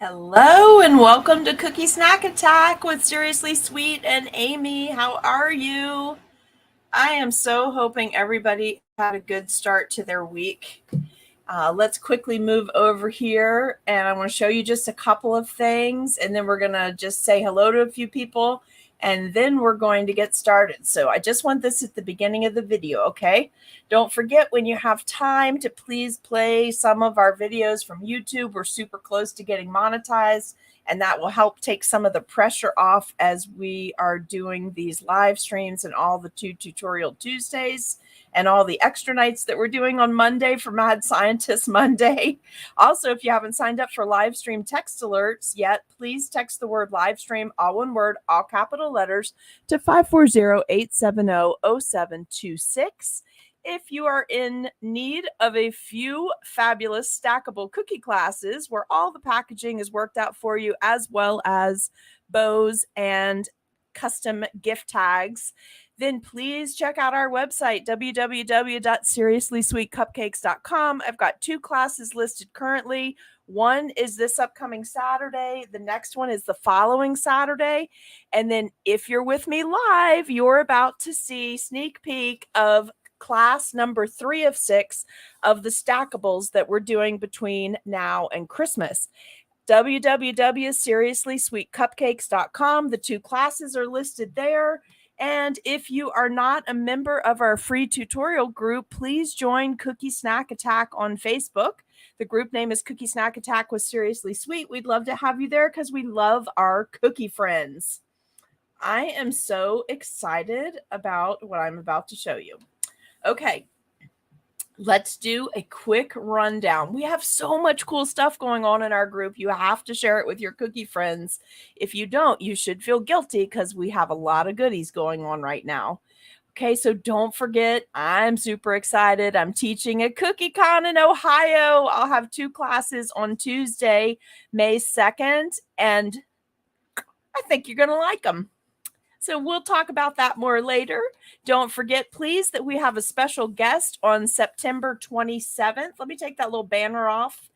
Hello and welcome to Cookie Snack Attack with Seriously Sweet and Amy. How are you? I am so hoping everybody had a good start to their week. Let's quickly move over here and I want to show you just a couple of things and then we're going to just say hello to a few people and then we're going to get started. So I just want this at the beginning of the video, okay? Don't forget when you have time to please play some of our videos from YouTube. We're super close to getting monetized and that will help take some of the pressure off as we are doing these live streams and all the Tutorial Tuesdays and all the extra nights that we're doing on Monday for Mad Scientist Monday. Also, if you haven't signed up for live stream text alerts yet, please text the word live stream, all one word, all capital letters, to 540-870-0726. If you are in need of a few fabulous stackable cookie classes where all the packaging is worked out for you, as well as bows and custom gift tags, then please check out our website, www.seriouslysweetcupcakes.com. I've got 2 classes listed currently. One is this upcoming Saturday. The next one is the following Saturday. And then if you're with me live, you're about to see sneak peek of class number 3 of 6 of the Stackables that we're doing between now and Christmas. www.seriouslysweetcupcakes.com. The 2 classes are listed there. And if you are not a member of our free tutorial group, please join Cookie Snack Attack on Facebook. The group name is Cookie Snack Attack with Seriously Sweet. We'd love to have you there because we love our cookie friends. I am so excited about what I'm about to show you. Okay, let's do a quick rundown. We have so much cool stuff going on in our group. You have to share it with your cookie friends. If you don't, you should feel guilty because we have a lot of goodies going on right now. Okay, so don't forget, I'm super excited. I'm teaching at CookieCon in Ohio. I'll have 2 classes on Tuesday, May 2nd, and I think you're going to like them. So we'll talk about that more later. Don't forget, please, that we have a special guest on September 27th. Let me take that little banner off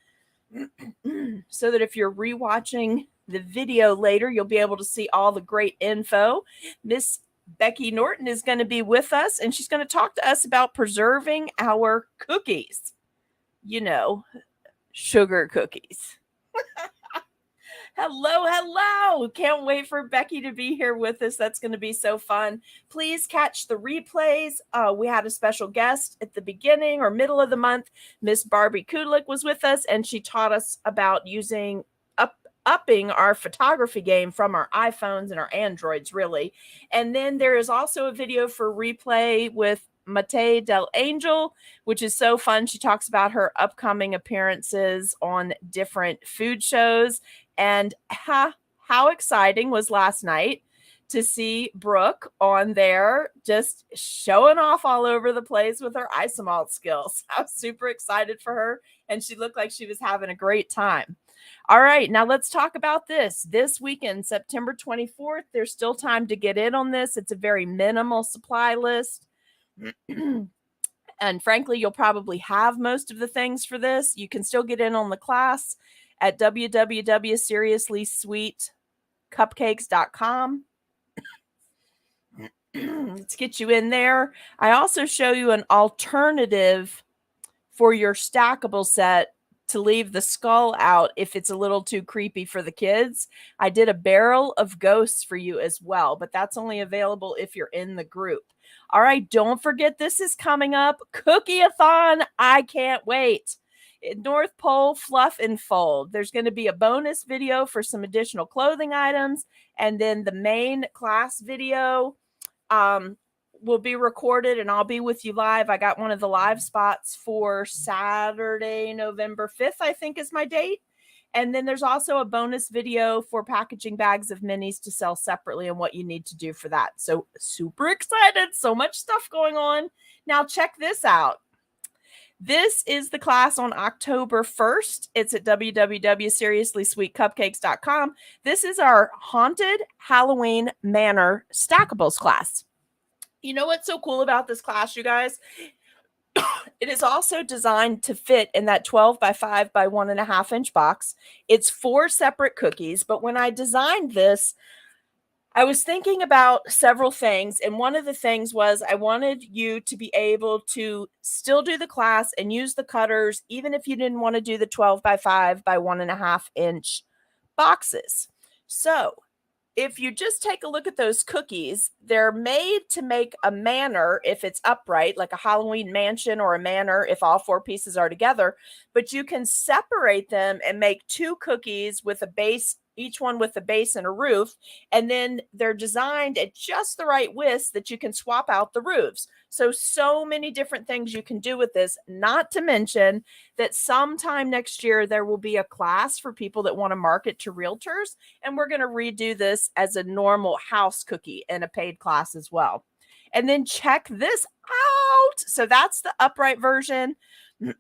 so that if you're rewatching the video later, you'll be able to see all the great info. Miss Becky Norton is going to be with us, and she's going to talk to us about preserving our cookies. You know, sugar cookies. Hello. Can't wait for Becky to be here with us. That's going to be so fun. Please catch the replays. We had a special guest at the beginning or middle of the month. Miss Barbie Kudlik was with us, and she taught us about upping our photography game from our iPhones and our Androids, really. And then there is also a video for replay with Mate Del Angel, which is so fun. She talks about her upcoming appearances on different food shows. And how exciting was last night to see Brooke on there just showing off all over the place with her isomalt skills. I was super excited for her, and she looked like she was having a great time. All right, now let's talk about this. This weekend, September 24th, there's still time to get in on this. It's a very minimal supply list. And frankly, you'll probably have most of the things for this. You can still get in on the class at www.seriouslysweetcupcakes.com. Let's get you in there. I also show you an alternative for your stackable set to leave the skull out if it's a little too creepy for the kids. I did a barrel of ghosts for you as well, but that's only available if you're in the group. All right, don't forget this is coming up. Cookie-a-thon. I can't wait. North Pole Fluff and Fold. There's going to be a bonus video for some additional clothing items, and then the main class video will be recorded, and I'll be with you live. I got one of the live spots for Saturday, November 5th, I think is my date. And then there's also a bonus video for packaging bags of minis to sell separately and what you need to do for that. So super excited. So much stuff going on. Now check this out. This is the class on October 1st. It's at www.seriouslysweetcupcakes.com. This is our Haunted Halloween Manor Stackables class. You know what's so cool about this class, you guys? It is also designed to fit in that 12 by 5 by 1.5 inch box. It's 4 separate cookies, but when I designed this, I was thinking about several things, and one of the things was I wanted you to be able to still do the class and use the cutters, even if you didn't want to do the 12 by 5 by 1.5 inch boxes. So if you just take a look at those cookies, they're made to make a manor if it's upright, like a Halloween mansion, or a manor if all 4 pieces are together. But you can separate them and make 2 cookies with a base, each one with a base and a roof. And then they're designed at just the right width that you can swap out the roofs. So many different things you can do with this, not to mention that sometime next year there will be a class for people that want to market to realtors, and we're going to redo this as a normal house cookie in a paid class as well. And then check this out. So that's the upright version.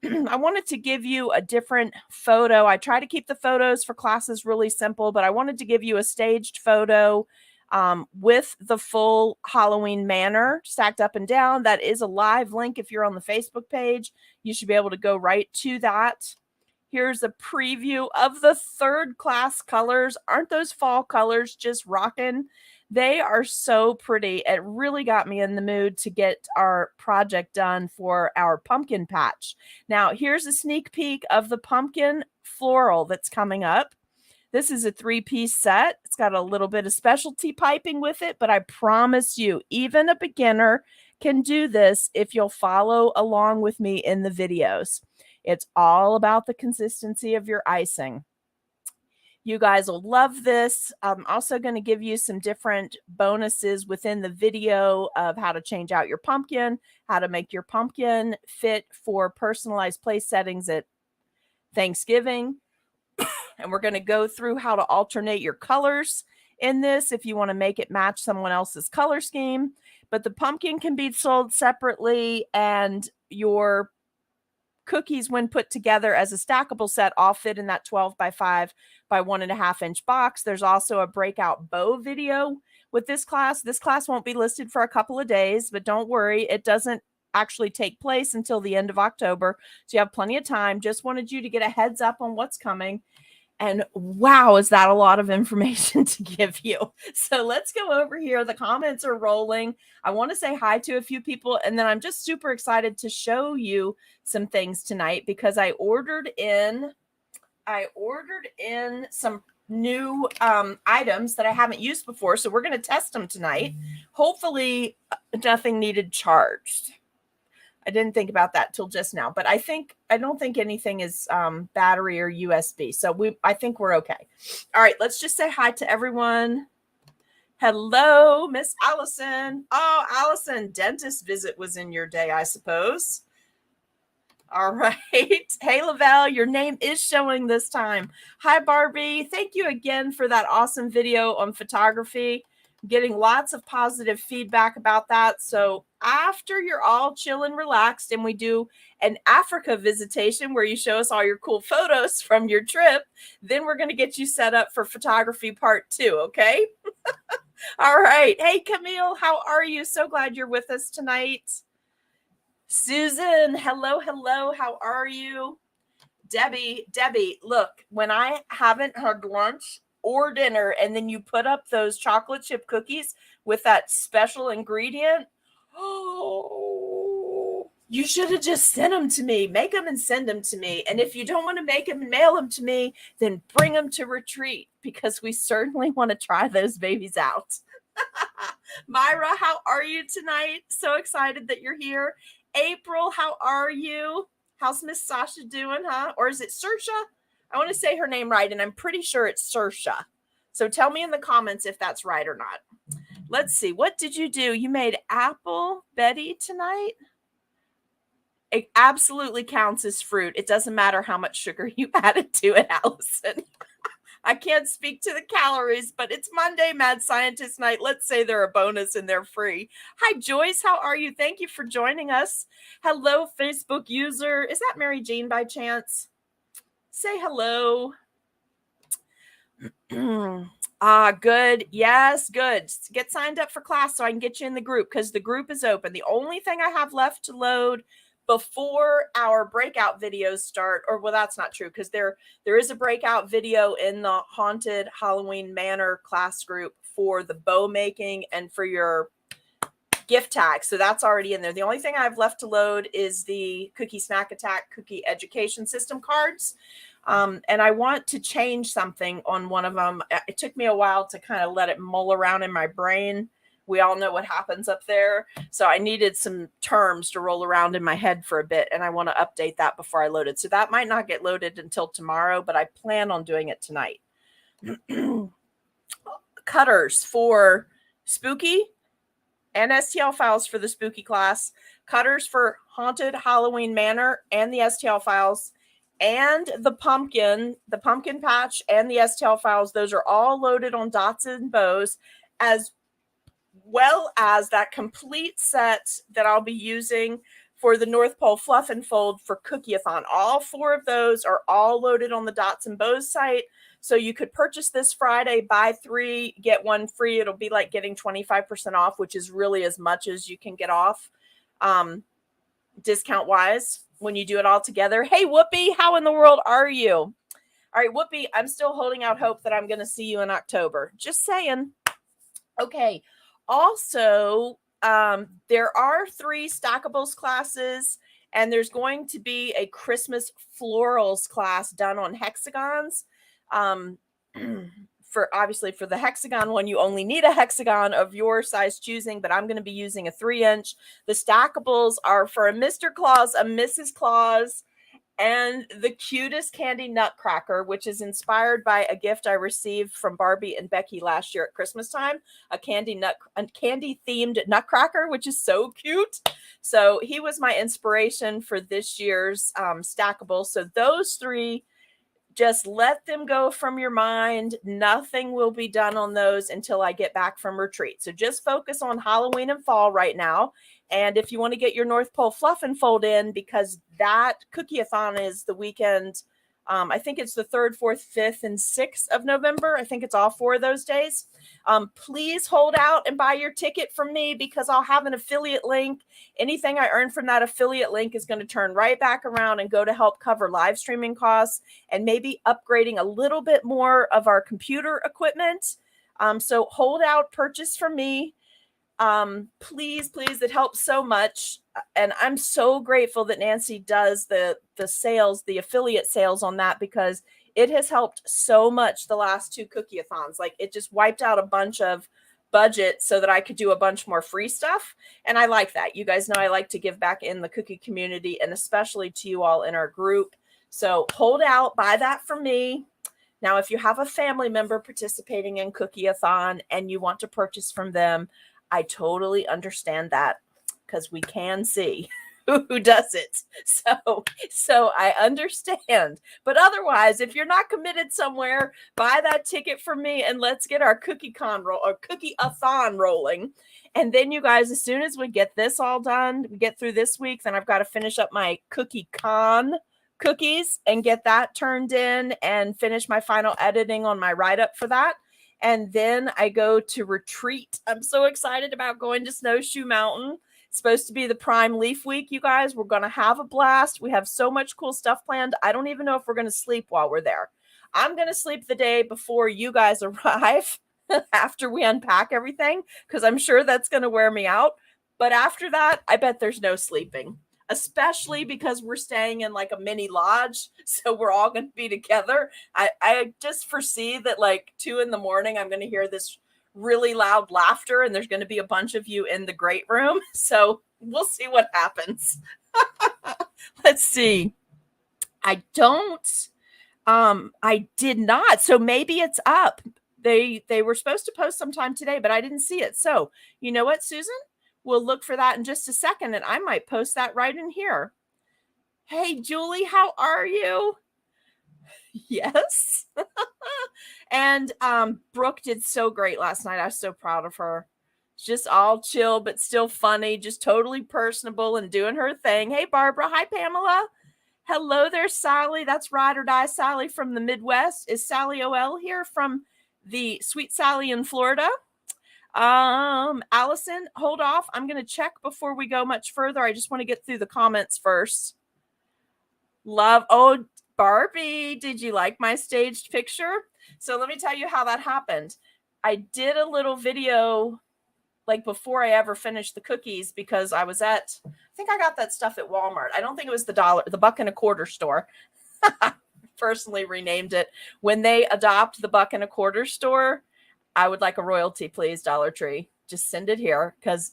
I wanted to give you a different photo. I try to keep the photos for classes really simple, but I wanted to give you a staged photo with the full Halloween manor stacked up and down. That is a live link. If you're on the Facebook page, you should be able to go right to that. Here's a preview of the 3rd class colors. Aren't those fall colors just rocking? They are so pretty. It really got me in the mood to get our project done for our pumpkin patch. Now, here's a sneak peek of the pumpkin floral that's coming up. This is a 3-piece set. It's got a little bit of specialty piping with it, but I promise you, even a beginner can do this if you'll follow along with me in the videos. It's all about the consistency of your icing. You guys will love this. I'm also going to give you some different bonuses within the video of how to change out your pumpkin, how to make your pumpkin fit for personalized place settings at Thanksgiving. And we're going to go through how to alternate your colors in this if you want to make it match someone else's color scheme. But the pumpkin can be sold separately, and your cookies, when put together as a stackable set, all fit in that 12 by 5 by 1.5 inch box. There's also a breakout bow video with this class. This class won't be listed for a couple of days, but don't worry, it doesn't actually take place until the end of October. So you have plenty of time. Just wanted you to get a heads up on what's coming. And wow, is that a lot of information to give you? So let's go over here. The comments are rolling. I want to say hi to a few people, and then I'm just super excited to show you some things tonight because I ordered in some new items that I haven't used before. So we're going to test them tonight. Hopefully nothing needed charged. I didn't think about that till just now, but I don't think anything is battery or USB. So I think we're okay. All right, let's just say hi to everyone. Hello, Miss Allison. Oh, Allison, dentist visit was in your day, I suppose. All right. Hey, Lavelle, your name is showing this time. Hi, Barbie. Thank you again for that awesome video on photography. Getting lots of positive feedback about that. So after you're all chill and relaxed and we do an Africa visitation where you show us all your cool photos from your trip, then we're going to get you set up for photography part 2. Okay. All right. Hey, Camille, how are you? So glad you're with us tonight. Susan, hello. How are you? Debbie, look, when I haven't had lunch or dinner, and then you put up those chocolate chip cookies with that special ingredient, oh, you should have just sent them to me. Make them and send them to me. And if you don't want to make them and mail them to me, then bring them to retreat, because we certainly want to try those babies out. Myra, how are you tonight? So excited that you're here. April, how are you? How's Miss Sasha doing, huh? Or is it Saoirse? I want to say her name right, and I'm pretty sure it's Saoirse. So tell me in the comments if that's right or not. Let's see. What did you do? You made apple Betty tonight? It absolutely counts as fruit. It doesn't matter how much sugar you added to it, Allison. I can't speak to the calories, but it's Monday, Mad Scientist Night. Let's say they're a bonus and they're free. Hi, Joyce. How are you? Thank you for joining us. Hello, Facebook user. Is that Mary Jean by chance? Say hello. Good. Yes, good. Get signed up for class so I can get you in the group, because the group is open. The only thing I have left to load before our breakout videos start, or well, that's not true, because there is a breakout video in the Haunted Halloween Manor class group for the bow making and for your gift tag. So that's already in there. The only thing I've left to load is the Cookie Snack Attack Cookie Education System cards. And I want to change something on one of them. It took me a while to kind of let it mull around in my brain. We all know what happens up there. So I needed some terms to roll around in my head for a bit, and I want to update that before I load it. So that might not get loaded until tomorrow, but I plan on doing it tonight. Cutters for Spooky and STL files for the Spooky class, cutters for Haunted Halloween Manor and the STL files, and the pumpkin patch and the STL files. Those are all loaded on dots and bows, as well as that complete set that I'll be using for the North Pole Fluff and Fold for Cookie-a-thon. All 4 of those are all loaded on the Dots and Bows site. So you could purchase this Friday, buy 3, get 1 free. It'll be like getting 25% off, which is really as much as you can get off discount-wise when you do it all together. Hey, Whoopi, how in the world are you? All right, Whoopi, I'm still holding out hope that I'm going to see you in October. Just saying. Okay. Also, there are 3 Stackables classes, and there's going to be a Christmas florals class done on hexagons. For the hexagon one, you only need a hexagon of your size choosing, but I'm going to be using a 3-inch. The Stackables are for a Mr. Claus, a Mrs. Claus, and the cutest candy nutcracker, which is inspired by a gift I received from Barbie and Becky last year at Christmas time, a candy themed nutcracker, which is so cute. So he was my inspiration for this year's Stackable. So those 3, just let them go from your mind. Nothing will be done on those until I get back from retreat. So just focus on Halloween and fall right now. And if you want to get your North Pole Fluff and Fold in, because that Cookie-a-thon is the weekend, I think it's the 3rd, 4th, 5th, and 6th of November. I think it's all 4 of those days. Please hold out and buy your ticket from me, because I'll have an affiliate link. Anything I earn from that affiliate link is going to turn right back around and go to help cover live streaming costs and maybe upgrading a little bit more of our computer equipment. So hold out, purchase from me. Please, it helps so much. And I'm so grateful that Nancy does the sales, the affiliate sales on that, because it has helped so much the last 2 Cookie-a-thons. Like, it just wiped out a bunch of budget so that I could do a bunch more free stuff. And I like that. You guys know I like to give back in the cookie community, and especially to you all in our group. So hold out, buy that from me. Now, if you have a family member participating in Cookie-a-thon and you want to purchase from them, I totally understand that, because we can see who does it. So I understand. But otherwise, if you're not committed somewhere, buy that ticket from me and let's get our Cookie-a-thon rolling. And then, you guys, as soon as we get this all done, we get through this week, then I've got to finish up my Cookie-con cookies and get that turned in and finish my final editing on my write-up for that. And then I go to retreat. I'm so excited about going to Snowshoe Mountain. It's supposed to be the prime leaf week, you guys. We're going to have a blast. We have so much cool stuff planned. I don't even know if we're going to sleep while we're there. I'm going to sleep the day before you guys arrive, after we unpack everything, because I'm sure that's going to wear me out. But after that, I bet there's no sleeping, especially because we're staying in like a mini lodge. So we're all going to be together. I just foresee that like 2 a.m, I'm going to hear this really loud laughter, and there's going to be a bunch of you in the great room. So we'll see what happens. Let's see. I did not. So maybe it's up. They were supposed to post sometime today, but I didn't see it. So you know what, Susan? We'll look for that in just a second, and I might post that right in here. Hey, Julie, how are you? Yes. And Brooke did so great last night. I was so proud of her. Just all chill, but still funny, just totally personable and doing her thing. Hey, Barbara. Hi, Pamela. Hello there, Sally. That's Ride or Die Sally from the Midwest. Is Sally OL here from the Sweet Sally in Florida? Allison, hold off. I'm going to check before we go much further. I just want to get through the comments first. Love. Oh, Barbie, did you like my staged picture? So let me tell you how that happened. I did a little video like before I ever finished the cookies because I think I got that stuff at Walmart. I don't think it was the buck and a quarter store. Personally renamed it. When they adopt the buck and a quarter store, I would like a royalty, please, Dollar Tree. Just send it here because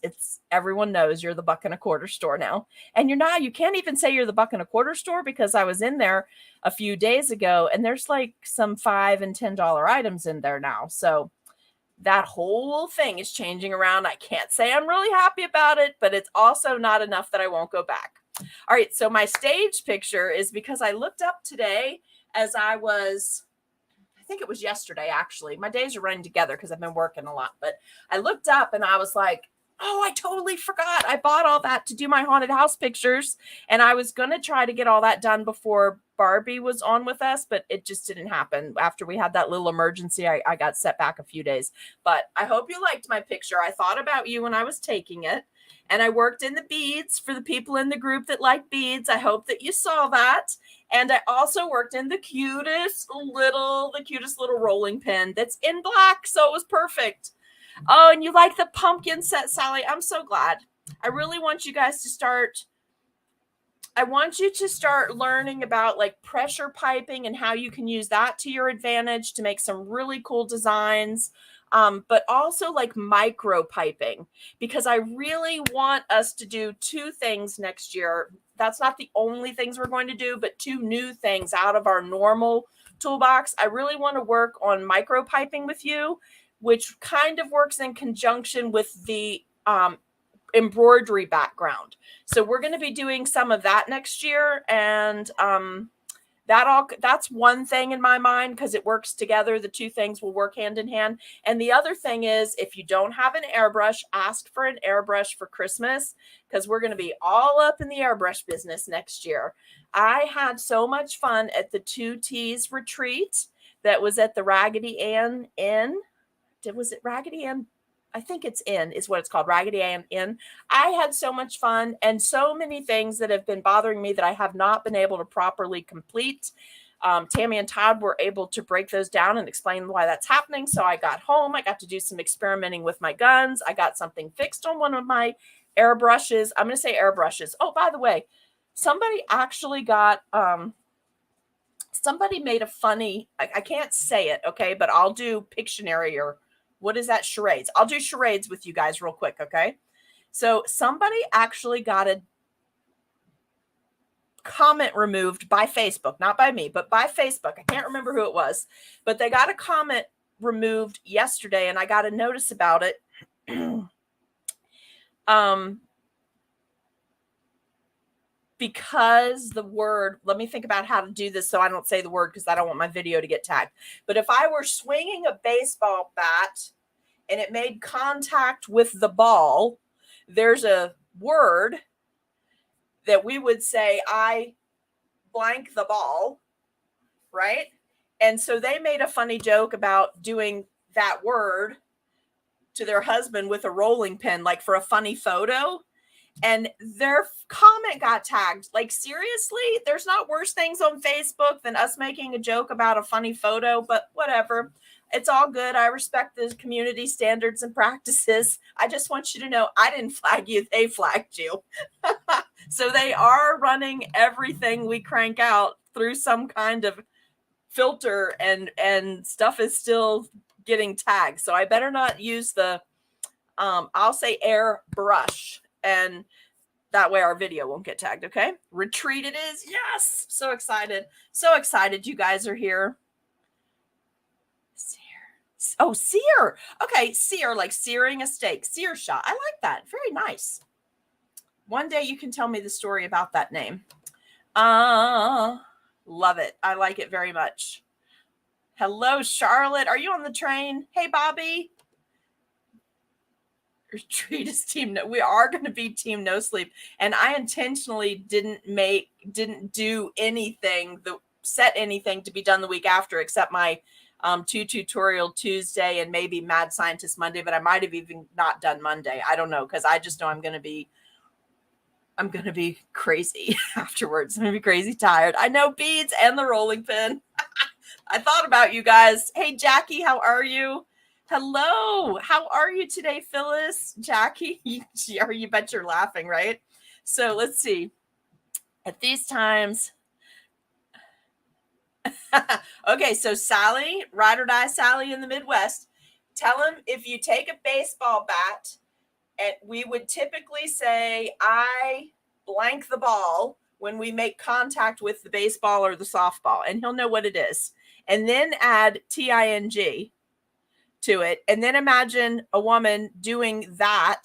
everyone knows you're the buck and a quarter store now. And you can't even say you're the buck and a quarter store because I was in there a few days ago and there's like some $5 and $10 items in there now. So that whole thing is changing around. I can't say I'm really happy about it, but it's also not enough that I won't go back. All right. So my stage picture is because I looked up today as I think it was yesterday, actually. My days are running together because I've been working a lot, but I looked up and I was like, oh, I totally forgot. I bought all that to do my haunted house pictures. And I was going to try to get all that done before Barbie was on with us, but it just didn't happen. After we had that little emergency, I got set back a few days. But I hope you liked my picture. I thought about you when I was taking it. And I worked in the beads for the people in the group that like beads. I hope that you saw that. And I also worked in the cutest little rolling pin that's in black. So it was perfect. Oh, and you like the pumpkin set, Sally. I'm so glad. I really want you guys to start. I want you to start learning about like pressure piping and how you can use that to your advantage to make some really cool designs. But also like micro piping, because I really want us to do two things next year. That's not the only things we're going to do, but two new things out of our normal toolbox. I really want to work on micro piping with you, which kind of works in conjunction with the embroidery background. So we're going to be doing some of that next year. And that's one thing in my mind because it works together. The two things will work hand in hand. And the other thing is, if you don't have an airbrush, ask for an airbrush for Christmas because we're going to be all up in the airbrush business next year. I had so much fun at the 2T's retreat that was at the Raggedy Ann Inn. Was it Raggedy Ann? I think it's Inn is what it's called, Raggedy Ann Inn. I had so much fun and so many things that have been bothering me that I have not been able to properly complete. Tammy and Todd were able to break those down and explain why that's happening. So I got home. I got to do some experimenting with my guns. I got something fixed on one of my airbrushes. I'm going to say airbrushes. Oh, by the way, somebody actually got... somebody made a funny... I can't say it, okay? But I'll do Pictionary or... what is that? Charades. I'll do charades with you guys real quick. Okay. So somebody actually got a comment removed by Facebook, not by me, but by Facebook. I can't remember who it was, but they got a comment removed yesterday and I got a notice about it. Because the word, let me think about how to do this so I don't say the word because I don't want my video to get tagged. But if I were swinging a baseball bat and it made contact with the ball, there's a word that we would say, I blank the ball, right? And so they made a funny joke about doing that word to their husband with a rolling pin, like for a funny photo. And their comment got tagged. Like, seriously, there's not worse things on Facebook than us making a joke about a funny photo, but whatever. It's all good. I respect the community standards and practices. I just want you to know I didn't flag you. They flagged you. So they are running everything we crank out through some kind of filter and stuff is still getting tagged. So I better not use the, I'll say airbrush. And that way our video won't get tagged, okay? Retreat it is. Yes. So excited. So excited you guys are here. Sear. Oh, sear. Okay, sear, like searing a steak. Sear shot. I like that. Very nice. One day you can tell me the story about that name. Love it. I like it very much. Hello, Charlotte. Are you on the train? Hey, Bobby. Retreat is team. We are going to be team no sleep. And I intentionally didn't do anything, set anything to be done the week after, except my Tutorial Tuesday, and maybe Mad Scientist Monday, but I might have even not done Monday. I don't know, because I just know I'm going to be crazy afterwards. I'm going to be crazy tired. I know, beads and the rolling pin. I thought about you guys. Hey, Jackie, how are you? Hello. How are you today, Phyllis? Jackie, you bet you're laughing, right? So let's see. At these times, okay, so Sally, ride or die Sally in the Midwest, tell him if you take a baseball bat, and we would typically say, I blank the ball when we make contact with the baseball or the softball, and he'll know what it is. And then add TING to it. And then imagine a woman doing that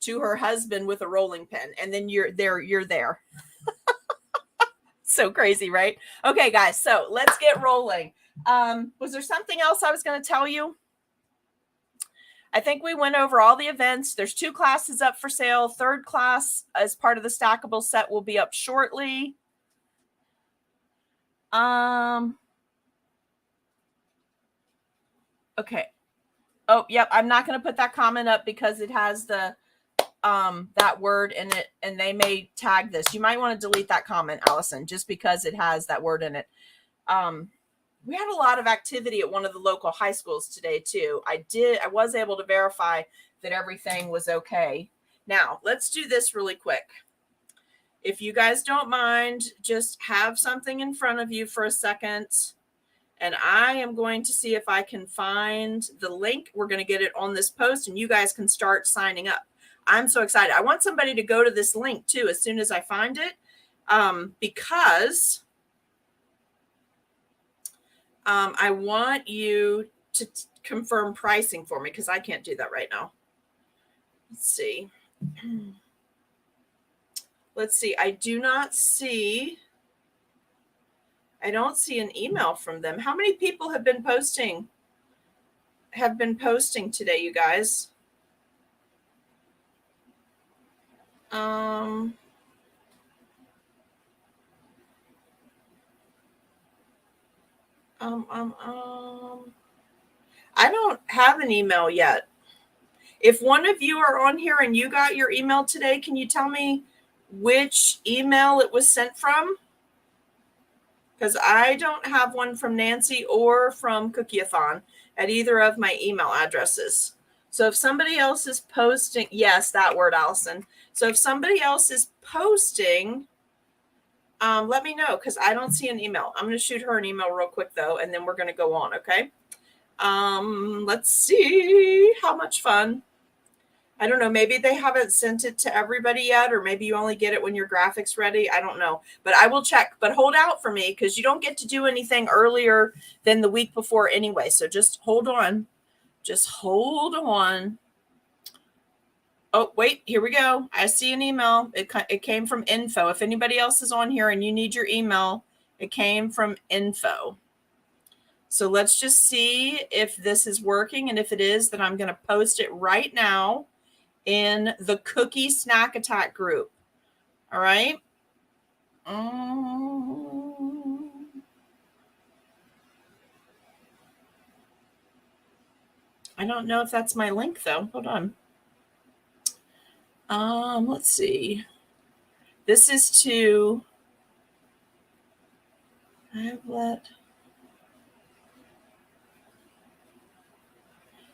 to her husband with a rolling pin. And then you're there. So crazy, right? Okay, guys, so let's get rolling. Was there something else I was going to tell you? I think we went over all the events. There's 2 classes up for sale. 3rd class, as part of the Stackable set, will be up shortly. Okay. Oh, yep. I'm not going to put that comment up because it has the that word in it, and they may tag this. You might want to delete that comment, Allison, just because it has that word in it. We had a lot of activity at one of the local high schools today too. I was able to verify that everything was okay. Now, let's do this really quick. If you guys don't mind, just have something in front of you for a second. And I am going to see if I can find the link. We're going to get it on this post, and you guys can start signing up. I'm so excited. I want somebody to go to this link too as soon as I find it, because I want you to confirm pricing for me, because I can't do that right now. Let's see. Let's see. I don't see an email from them. How many people have been posting today, you guys? I don't have an email yet. If one of you are on here and you got your email today, can you tell me which email it was sent from? Because I don't have one from Nancy or from Cookieathon at either of my email addresses. So if somebody else is posting, yes, that word, Allison. So if somebody else is posting, let me know, because I don't see an email. I'm going to shoot her an email real quick, though, and then we're going to go on, okay? Let's see. How much fun. I don't know. Maybe they haven't sent it to everybody yet, or maybe you only get it when your graphics ready. I don't know, but I will check. But hold out for me, because you don't get to do anything earlier than the week before anyway. So just hold on. Just hold on. Oh, wait, here we go. I see an email. It came from info. If anybody else is on here and you need your email, it came from info. So let's just see if this is working. And if it is, then I'm going to post it right now in the Cookie Snack Attack group. All right. I don't know if that's my link, though. Hold on. Let's see. This is to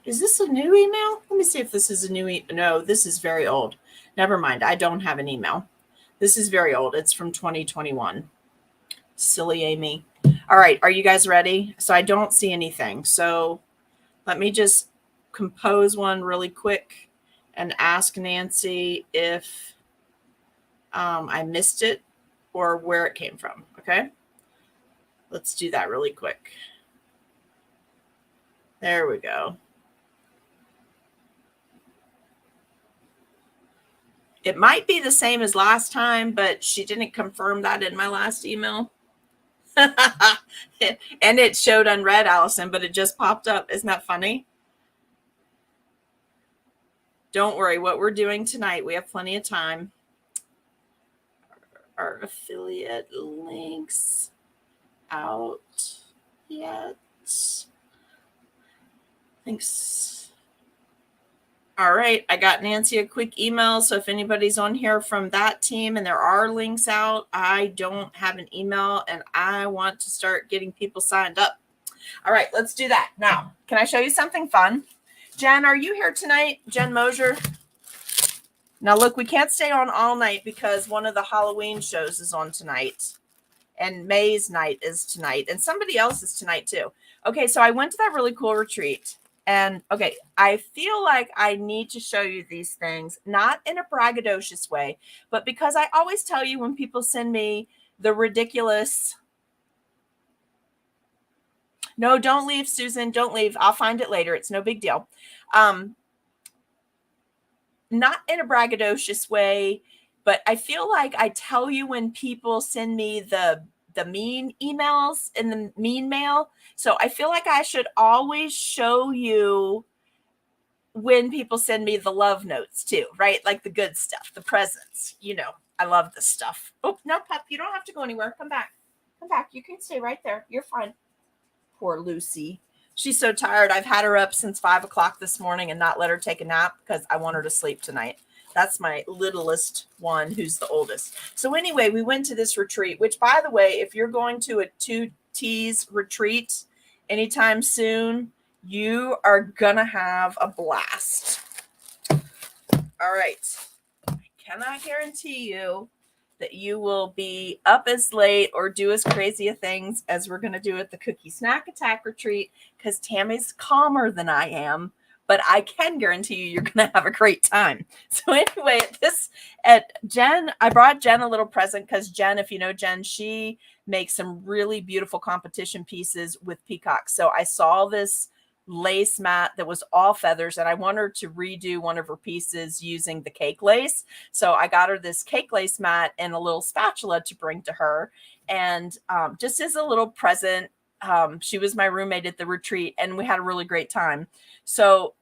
Is this a new email? Let me see if this is a new email. No, this is very old. Never mind. I don't have an email. This is very old. It's from 2021. Silly Amy. All right. Are you guys ready? So I don't see anything. So let me just compose one really quick and ask Nancy if I missed it or where it came from. Okay. Let's do that really quick. There we go. It might be the same as last time, but she didn't confirm that in my last email. And it showed unread, Allison, but it just popped up. Isn't that funny? Don't worry. What we're doing tonight, we have plenty of time. Our affiliate links out yet. Thanks. All right, I got Nancy a quick email. So if anybody's on here from that team and there are links out, I don't have an email and I want to start getting people signed up. All right, let's do that. Now, can I show you something fun? Jen, are you here tonight? Jen Mosier? Now, look, we can't stay on all night because one of the Halloween shows is on tonight. And May's night is tonight. And somebody else is tonight, too. Okay, so I went to that really cool retreat. And, okay, I feel like I need to show you these things, not in a braggadocious way, but because I always tell you when people send me the ridiculous... No, don't leave, Susan. Don't leave. I'll find it later. It's no big deal. Not in a braggadocious way, but I feel like I tell you when people send me the mean emails in the mean mail. So I feel like I should always show you when people send me the love notes too, right? Like the good stuff, the presents. You know, I love this stuff. Oh, no, Pup, you don't have to go anywhere. Come back. Come back. You can stay right there. You're fine. Poor Lucy. She's so tired. I've had her up since 5 o'clock this morning and not let her take a nap because I want her to sleep tonight. That's my littlest one who's the oldest. So anyway, we went to this retreat, which, by the way, if you're going to a 2T's retreat anytime soon, you are going to have a blast. All right. I cannot guarantee you that you will be up as late or do as crazy a things as we're going to do at the Cookie Snack Attack retreat because Tammy's calmer than I am, but I can guarantee you you're going to have a great time. So anyway, at Jen, I brought Jen a little present because Jen, if you know Jen, she makes some really beautiful competition pieces with peacocks. So I saw this lace mat that was all feathers and I want her to redo one of her pieces using the cake lace. So I got her this cake lace mat and a little spatula to bring to her. And just as a little present, she was my roommate at the retreat and we had a really great time. So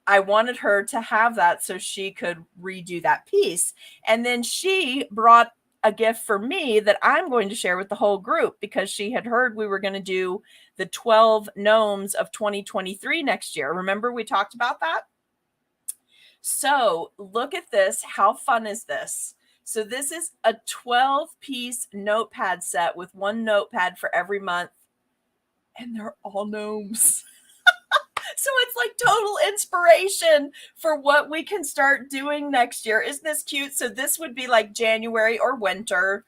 I wanted her to have that so she could redo that piece. And then she brought a gift for me that I'm going to share with the whole group because she had heard we were going to do the 12 gnomes of 2023 next year. Remember we talked about that? So look at this. How fun is this? So this is a 12-piece notepad set with one notepad for every month. And they're all gnomes. So it's like total inspiration for what we can start doing next year. Isn't this cute? So this would be like January or winter.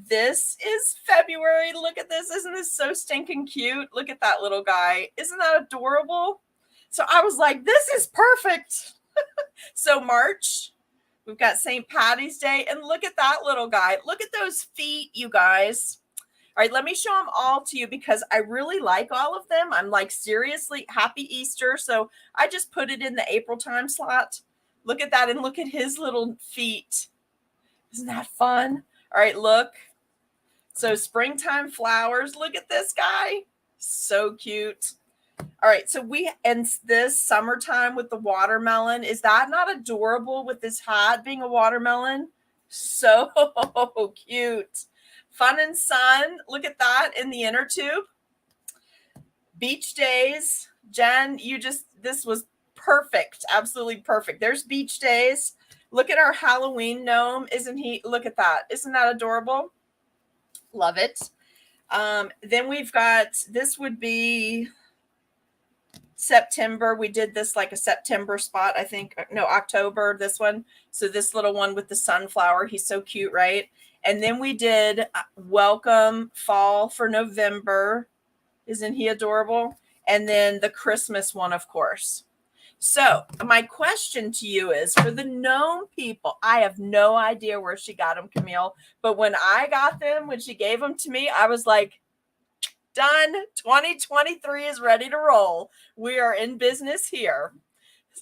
This is February. Look at this. Isn't this so stinking cute? Look at that little guy. Isn't that adorable? So I was like, this is perfect. So March, we've got St. Patty's Day. And look at that little guy. Look at those feet, you guys. All right, let me show them all to you because I really like all of them. I'm like, seriously, happy Easter. So I just put it in the April time slot. Look at that and look at his little feet. Isn't that fun? All right, look. So springtime flowers. Look at this guy. So cute. All right, so we end this summertime with the watermelon. Is that not adorable with this hat being a watermelon? So cute. Fun and sun. Look at that in the inner tube. Beach days. Jen, this was perfect. Absolutely perfect. There's beach days. Look at our Halloween gnome. Look at that. Isn't that adorable? Love it. Then we've got, this would be September. We did this like a September spot, I think. No, October, this one. So this little one with the sunflower. He's so cute, right? And then we did Welcome Fall for November. Isn't he adorable? And then the Christmas one, of course. So my question to you is, for the gnome people, I have no idea where she got them, Camille. But when I got them, when she gave them to me, I was like, done. 2023 is ready to roll. We are in business here.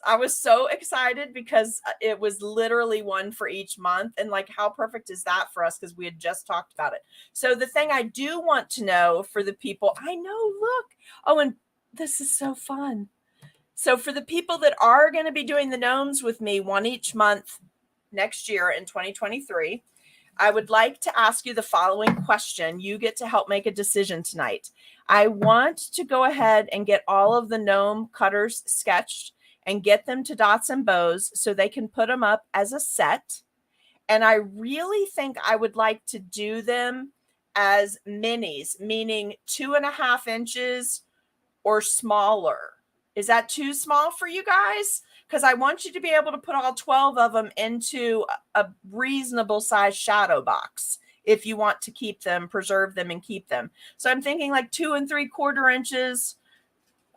I was so excited because it was literally one for each month. And like, how perfect is that for us? Because we had just talked about it. So the thing I do want to know for the people, I know, look. Oh, and this is so fun. So for the people that are going to be doing the gnomes with me, one each month next year in 2023, I would like to ask you the following question. You get to help make a decision tonight. I want to go ahead and get all of the gnome cutters sketched and get them to Dots and Bows so they can put them up as a set. And I really think I would like to do them as minis, meaning 2.5 inches or smaller. Is that too small for you guys? Because I want you to be able to put all 12 of them into a reasonable size shadow box if you want to keep them, preserve them, and keep them. So I'm thinking like 2 3/4 inches.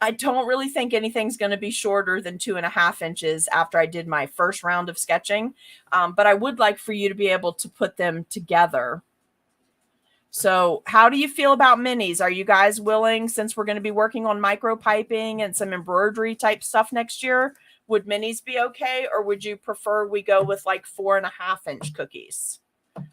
I don't really think anything's going to be shorter than 2.5 inches after I did my first round of sketching. But I would like for you to be able to put them together. So how do you feel about minis? Are you guys willing, since we're going to be working on micro piping and some embroidery type stuff next year, would minis be okay? Or would you prefer we go with like 4.5-inch cookies?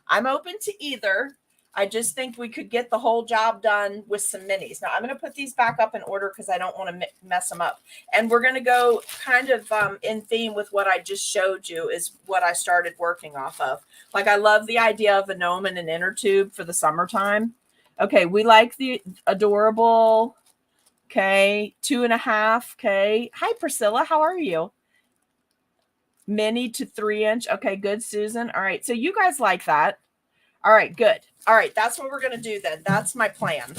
I'm open to either. I just think we could get the whole job done with some minis. Now I'm going to put these back up in order because I don't want to mess them up. And we're going to go kind of in theme with what I just showed you is what I started working off of. Like I love the idea of a gnome and an inner tube for the summertime. Okay, we like the adorable. Okay, 2.5. Okay. Hi, Priscilla. How are you? Mini to 3-inch. Okay, good, Susan. All right. So you guys like that. All right, good. All right, that's what we're going to do then. That's my plan.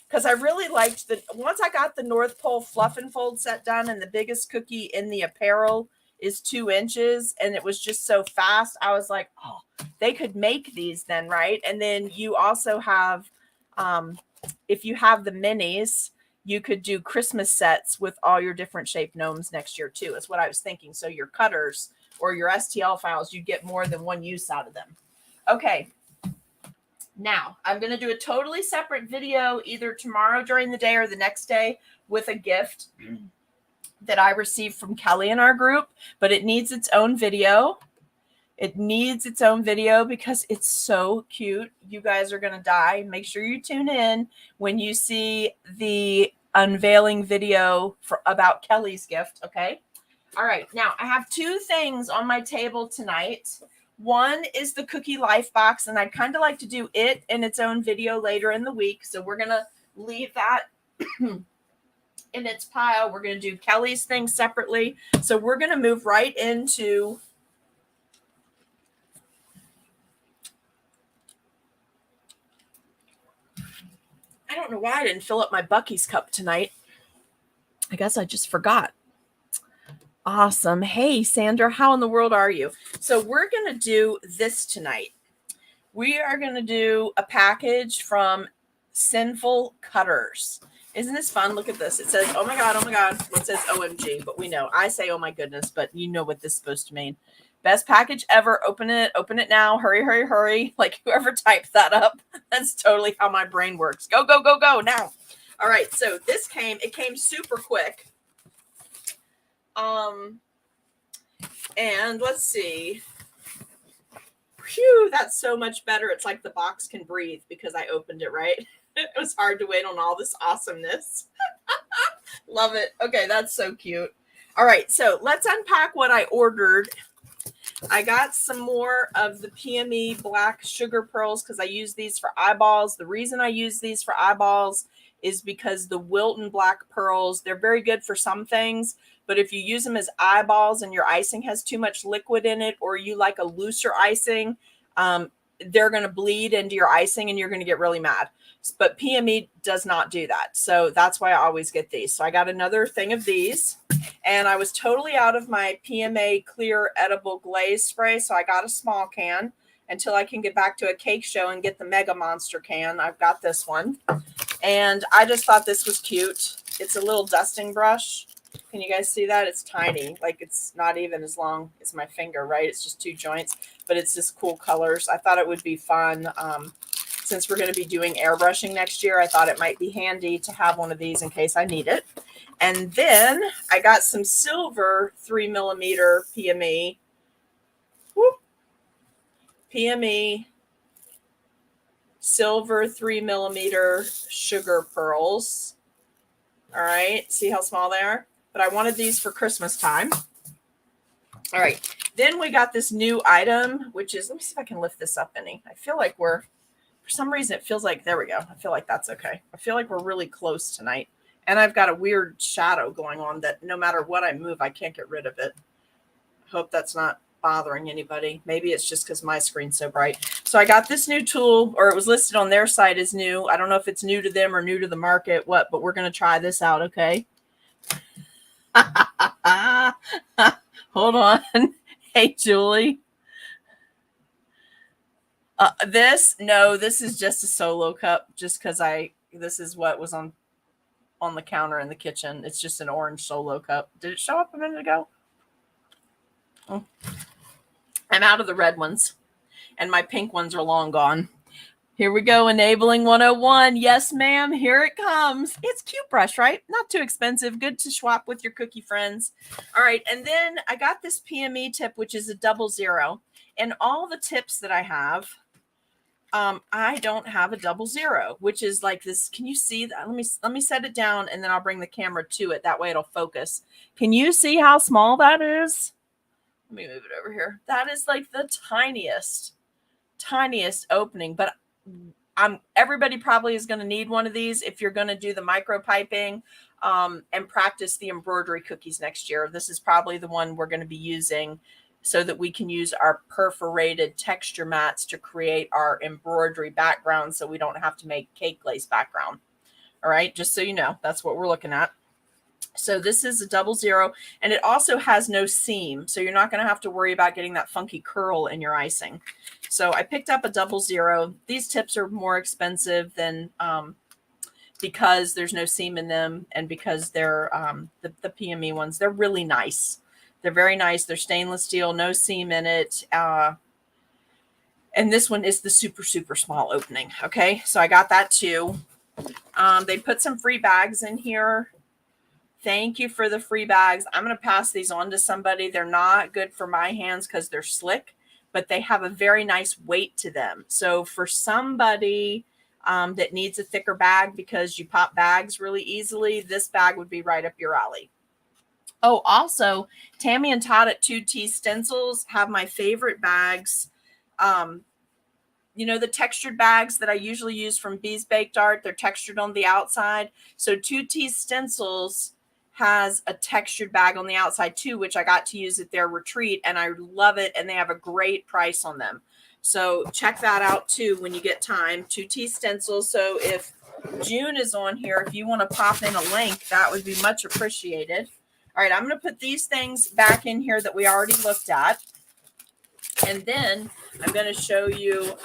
Because I really liked once I got the North Pole Fluff and Fold set done and the biggest cookie in the apparel is 2 inches and it was just so fast, I was like, oh, they could make these then, right? And then you also have, if you have the minis, you could do Christmas sets with all your different shaped gnomes next year too, is what I was thinking. So your cutters or your STL files, you get more than one use out of them. Okay. Now, I'm going to do a totally separate video either tomorrow during the day or the next day with a gift that I received from Kelly in our group, but it needs its own video. It needs its own video because it's so cute. You guys are going to die. Make sure you tune in when you see the unveiling video about Kelly's gift, okay? All right, now I have 2 things on my table tonight. One is the Cookie Life box, and I'd kind of like to do it in its own video later in the week. So we're going to leave that in its pile. We're going to do Kelly's thing separately. So we're going to move right into I don't know why I didn't fill up my Buc-ee's cup tonight. I guess I just forgot. Awesome. Hey, Sandra, how in the world are you? So we're going to do this tonight. We are going to do a package from Sinful Cutters. Isn't this fun? Look at this. It says, oh my God, oh my God. Well, it says OMG, but we know. I say, oh my goodness, but you know what this is supposed to mean. Best package ever. Open it now. Hurry, hurry, hurry. Like whoever typed that up. That's totally how my brain works. Go, go, go, go now. All right. So it came super quick. And let's see. Phew, that's so much better. It's like the box can breathe because I opened it, right? It was hard to wait on all this awesomeness. Love it. Okay, that's so cute. All right, so let's unpack what I ordered. I got some more of the PME black sugar pearls because I use these for eyeballs. The reason I use these for eyeballs is because the Wilton black pearls, they're very good for some things, but if you use them as eyeballs and your icing has too much liquid in it, or you like a looser icing, they're going to bleed into your icing and you're going to get really mad. But PME does not do that. So that's why I always get these. So I got another thing of these, and I was totally out of my PMA clear edible glaze spray. So I got a small can until I can get back to a cake show and get the mega monster can. I've got this one, and I just thought this was cute. It's a little dusting brush. Can you guys see that? It's tiny. Like it's not even as long as my finger, right? It's just 2 joints, but it's just cool colors. I thought it would be fun. Since we're going to be doing airbrushing next year, I thought it might be handy to have one of these in case I need it. And then I got some silver 3mm PME. Whoop. PME silver 3mm sugar pearls. All right. See how small they are? But I wanted these for Christmas time. All right. Then we got this new item, which is, let me see if I can lift this up any. I feel like we're, for some reason, it feels like, there we go. I feel like that's okay. I feel like we're really close tonight. And I've got a weird shadow going on that no matter what I move, I can't get rid of it. I hope that's not bothering anybody. Maybe it's just because my screen's so bright. So I got this new tool, or it was listed on their site as new. I don't know if it's new to them or new to the market, but we're going to try this out, okay? Hold on. Hey, Julie. This is just a solo cup, just because this is what was on the counter in the kitchen. It's just an orange solo cup. Did it show up a minute ago? Oh. I'm out of the red ones, and my pink ones are long gone. Here we go, enabling 101. Yes, ma'am, here it comes. It's cute brush, right? Not too expensive. Good to swap with your cookie friends. All right, and then I got this PME tip, which is a 00. And all the tips that I have, I don't have a 00, which is like this. Can you see that? Let me set it down, and then I'll bring the camera to it. That way it'll focus. Can you see how small that is? Let me move it over here. That is like the tiniest opening, but everybody probably is going to need one of these if you're going to do the micro piping and practice the embroidery cookies next year. This is probably the one we're going to be using so that we can use our perforated texture mats to create our embroidery background so we don't have to make cake glaze background. All right, just so you know, that's what we're looking at. So this is a 00, and it also has no seam. So you're not going to have to worry about getting that funky curl in your icing. So I picked up a 00. These tips are more expensive than because there's no seam in them, and because they're the PME ones. They're really nice. They're very nice. They're stainless steel, no seam in it. And this one is the super, super small opening. Okay, so I got that too. They put some free bags in here. Thank you for the free bags. I'm going to pass these on to somebody. They're not good for my hands because they're slick, but they have a very nice weight to them. So for somebody that needs a thicker bag because you pop bags really easily, this bag would be right up your alley. Oh, also, Tammy and Todd at 2T Stencils have my favorite bags. You know, the textured bags that I usually use from Bees Baked Art, they're textured on the outside. So 2T Stencils has a textured bag on the outside too, which I got to use at their retreat, and I love it, and they have a great price on them. So check that out too when you get time. 2T Stencils. So if June is on here, if you want to pop in a link, that would be much appreciated. All right, I'm going to put these things back in here that we already looked at. And then I'm going to show you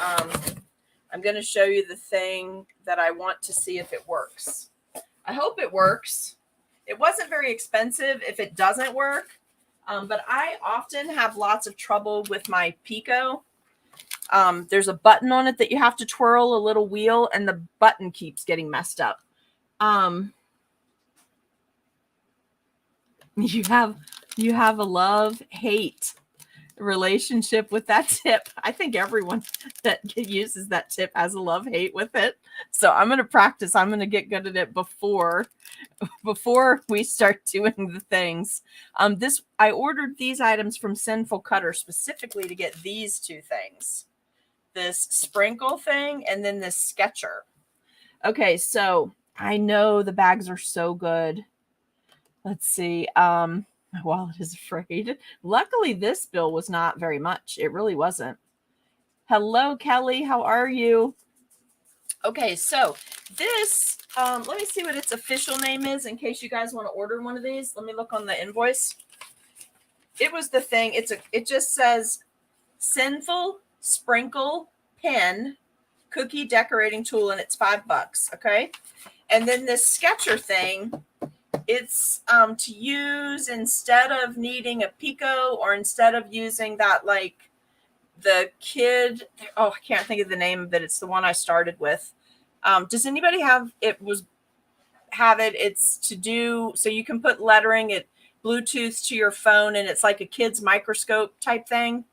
the thing that I want to see if it works. I hope it works. It wasn't very expensive if it doesn't work, but I often have lots of trouble with my Pico. There's a button on it that you have to twirl, a little wheel, and the button keeps getting messed up. You have a love-hate relationship with that tip. I think everyone that uses that tip has a love-hate with it. So I'm going to practice. I'm going to get good at it before we start doing the things. I ordered these items from Sinful Cutter specifically to get these two things. This sprinkle thing and then this sketcher. Okay, so I know the bags are so good. Let's see. My wallet is afraid. Luckily, this bill was not very much. It really wasn't. Hello, Kelly. How are you? Okay, so this, let me see what its official name is in case you guys want to order one of these. Let me look on the invoice. It was the thing. It just says Sinful Sprinkle Pen Cookie Decorating Tool, and it's $5. Okay. And then this sketcher thing, it's to use instead of needing a Pico, or instead of using that, like the kid. Oh, I can't think of the name of it. It's the one I started with. Does anybody have it? It's to do so you can put lettering, it Bluetooth to your phone, and it's like a kid's microscope type thing.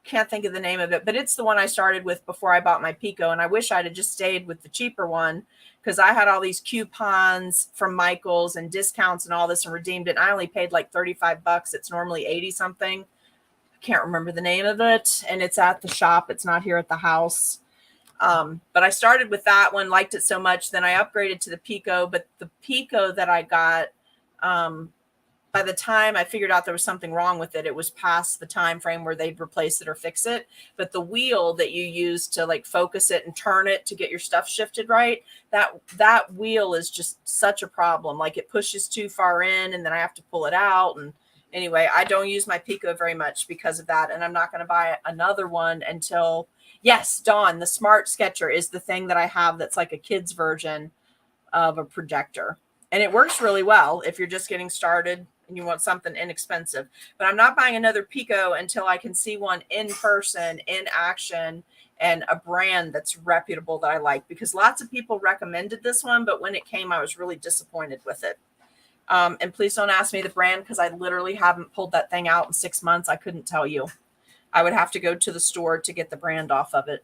Can't think of the name of it, but it's the one I started with before I bought my Pico, and I wish I'd have just stayed with the cheaper one because I had all these coupons from Michael's and discounts and all this and redeemed it. I only paid like $35. It's normally 80 something. can't remember the name of it, and it's at the shop. It's not here at the house. But I started with that one, liked it so much. Then I upgraded to the Pico, but the Pico that I got, by the time I figured out there was something wrong with it, it was past the time frame where they'd replace it or fix it. But the wheel that you use to like focus it and turn it to get your stuff shifted right, that wheel is just such a problem. Like it pushes too far in and then I have to pull it out. And anyway, I don't use my Pico very much because of that. And I'm not going to buy another one until, yes, Dawn, the Smart Sketcher is the thing that I have that's like a kid's version of a projector. And it works really well if you're just getting started and you want something inexpensive. But I'm not buying another Pico until I can see one in person, in action, and a brand that's reputable that I like, because lots of people recommended this one, but when it came, I was really disappointed with it. And please don't ask me the brand because I literally haven't pulled that thing out in 6 months. I couldn't tell you. I would have to go to the store to get the brand off of it.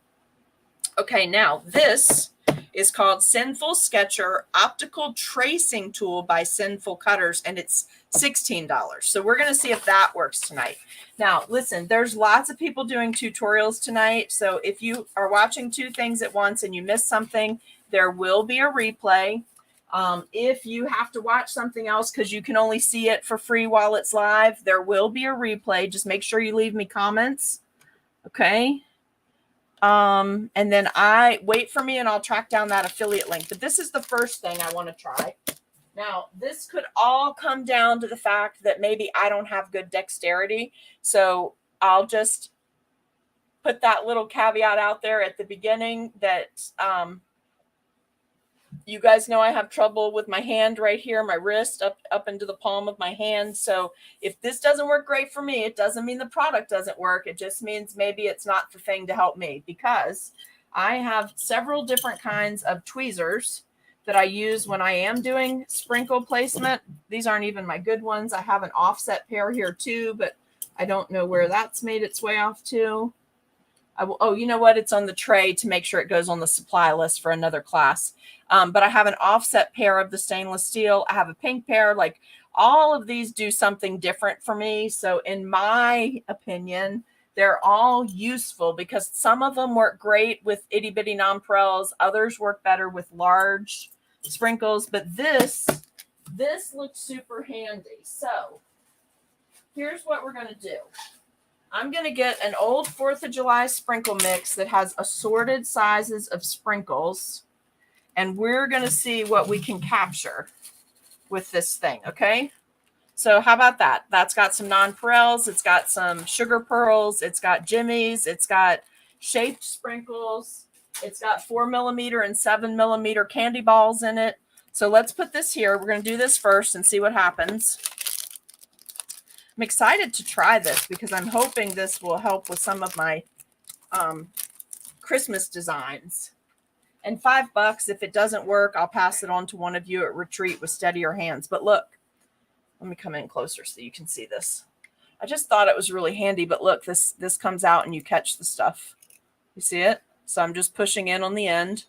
Okay, now this is called Sinful Sketcher Optical Tracing Tool by Sinful Cutters, and it's $16. So we're going to see if that works tonight. Now, listen, there's lots of people doing tutorials tonight. So if you are watching two things at once and you miss something, there will be a replay. If you have to watch something else because you can only see it for free while it's live, there will be a replay. Just make sure you leave me comments. Okay. And then wait for me and I'll track down that affiliate link. But this is the first thing I want to try. Now, this could all come down to the fact that maybe I don't have good dexterity. So I'll just put that little caveat out there at the beginning that, you guys know I have trouble with my hand right here, my wrist up into the palm of my hand. So if this doesn't work great for me, it doesn't mean the product doesn't work. It just means maybe it's not the thing to help me, because I have several different kinds of tweezers that I use when I am doing sprinkle placement. These aren't even my good ones. I have an offset pair here too, but I don't know where that's made its way off to. Oh, you know what? It's on the tray to make sure it goes on the supply list for another class. But I have an offset pair of the stainless steel. I have a pink pair. Like, all of these do something different for me. So in my opinion, they're all useful because some of them work great with itty bitty nonpareils. Others work better with large sprinkles. But this looks super handy. So here's what we're going to do. I'm going to get an old 4th of July sprinkle mix that has assorted sizes of sprinkles. And we're going to see what we can capture with this thing, okay? So how about that? That's got some nonpareils. It's got some sugar pearls. It's got jimmies. It's got shaped sprinkles. It's got 4mm and 7mm candy balls in it. So let's put this here. We're going to do this first and see what happens. I'm excited to try this because I'm hoping this will help with some of my Christmas designs. And $5, if it doesn't work, I'll pass it on to one of you at retreat with steadier hands. But look, let me come in closer so you can see this. I just thought it was really handy, but look, this comes out and you catch the stuff. You see it? So I'm just pushing in on the end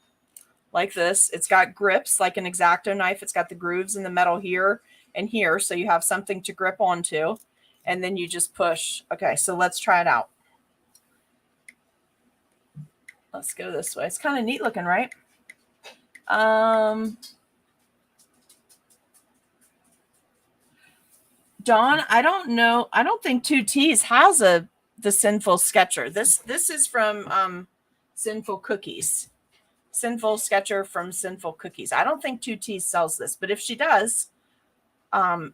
like this. It's got grips like an X-Acto knife. It's got the grooves in the metal here and here, so you have something to grip onto. And then you just push. Okay, so let's try it out. Let's go this way. It's kind of neat looking, right? Dawn, I don't know. I don't think 2T's has the Sinful Sketcher. This is from Sinful Cookies. Sinful Sketcher from Sinful Cookies. I don't think 2T sells this, but if she does,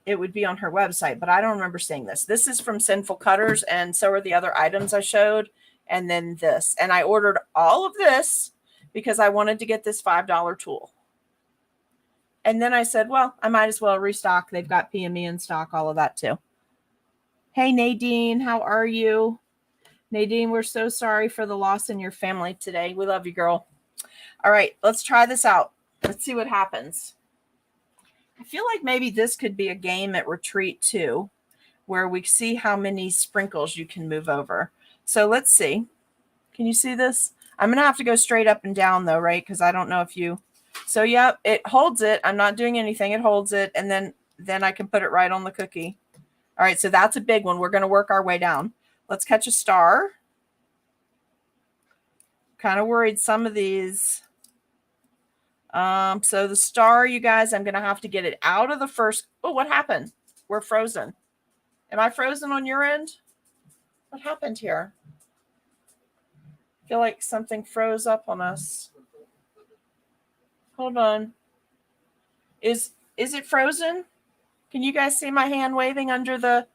it would be on her website, but I don't remember seeing this. This is from Sinful Cutters, and so are the other items I showed. And then this. And I ordered all of this because I wanted to get this $5 tool. And then I said, well, I might as well restock. They've got PME in stock, all of that too. Hey, Nadine, how are you? Nadine, we're so sorry for the loss in your family today. We love you, girl. All right, let's try this out. Let's see what happens. I feel like maybe this could be a game at retreat too, where we see how many sprinkles you can move over. So let's see. Can you see this? I'm going to have to go straight up and down though, right? Because I don't know if you... So, yep, it holds it. I'm not doing anything. It holds it. And then I can put it right on the cookie. All right, so that's a big one. We're going to work our way down. Let's catch a star. Kind of worried some of these. So the star, you guys, I'm going to have to get it out of the first. Oh, what happened? We're frozen. Am I frozen on your end? What happened here? I feel like something froze up on us. Hold on. Is it frozen? Can you guys see my hand waving under the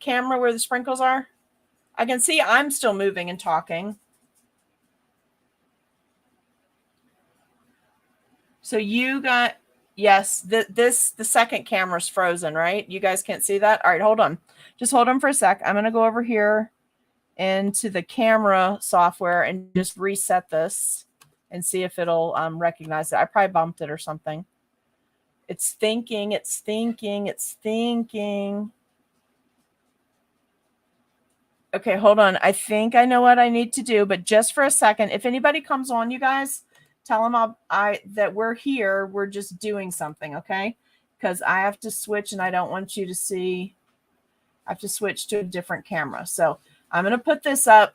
camera where the sprinkles are? I can see I'm still moving and talking. So you got, yes, the second camera's frozen, right? You guys can't see that? All right, hold on. Just hold on for a sec. I'm going to go over here into the camera software and just reset this and see if it'll recognize it. I probably bumped it or something. It's thinking, it's thinking, it's thinking. Okay, hold on. I think I know what I need to do, but just for a second, if anybody comes on, you guys, tell them that we're here. We're just doing something, okay? Because I have to switch and I don't want you to see. I have to switch to a different camera. So I'm going to put this up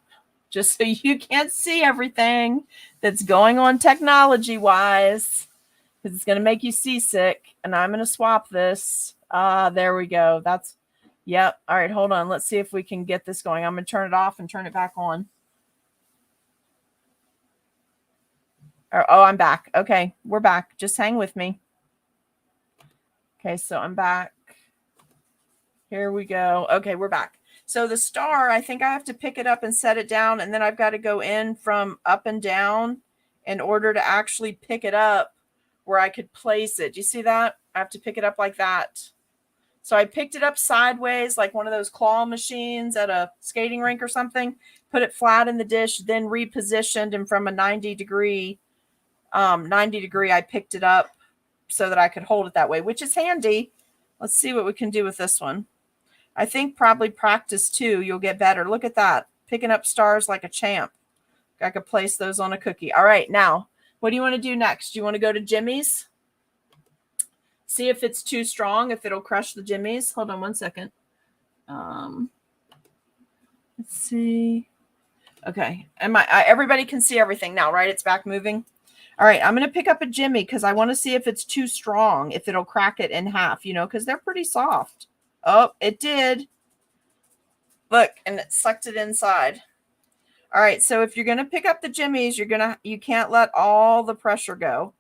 just so you can't see everything that's going on technology-wise, because it's going to make you seasick. And I'm going to swap this. There we go. That's, yep. All right, hold on. Let's see if we can get this going. I'm going to turn it off and turn it back on. Oh, I'm back. Okay, we're back. Just hang with me. Okay, so I'm back. Here we go. Okay, we're back. So the star, I think I have to pick it up and set it down, and then I've got to go in from up and down in order to actually pick it up where I could place it. Do you see that? I have to pick it up like that. So I picked it up sideways, like one of those claw machines at a skating rink or something, put it flat in the dish, then repositioned, and from a 90 degree, I picked it up so that I could hold it that way, which is handy. Let's see what we can do with this one. I think probably practice too. You'll get better. Look at that. Picking up stars like a champ. I could place those on a cookie. All right. Now, what do you want to do next? Do you want to go to Jimmy's? See if it's too strong, if it'll crush the Jimmy's. Hold on one second. Let's see. Okay. Everybody can see everything now, right? It's back moving. All right. I'm going to pick up a Jimmy because I want to see if it's too strong, if it'll crack it in half, you know, because they're pretty soft. Oh, it did. Look, and it sucked it inside. All right, so if you're going to pick up the Jimmys, you can't let all the pressure go.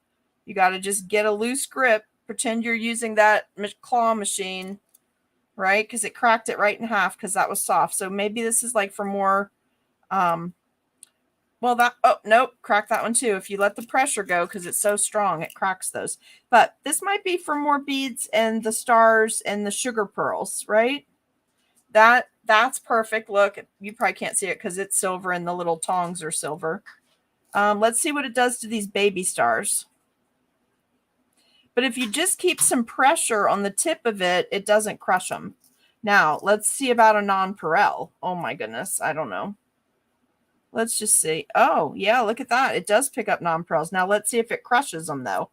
You got to just get a loose grip. Pretend you're using that claw machine, right? Because it cracked it right in half because that was soft. So maybe this is like for more, oh, nope, crack that one too. If you let the pressure go because it's so strong, it cracks those. But this might be for more beads and the stars and the sugar pearls, right? That's perfect. Look, you probably can't see it because it's silver and the little tongs are silver. Let's see what it does to these baby stars. But if you just keep some pressure on the tip of it, it doesn't crush them. Now, let's see about a nonpareil. Oh my goodness, I don't know. Let's just see. Oh, yeah, look at that. It does pick up nonpareils. Now, let's see if it crushes them, though.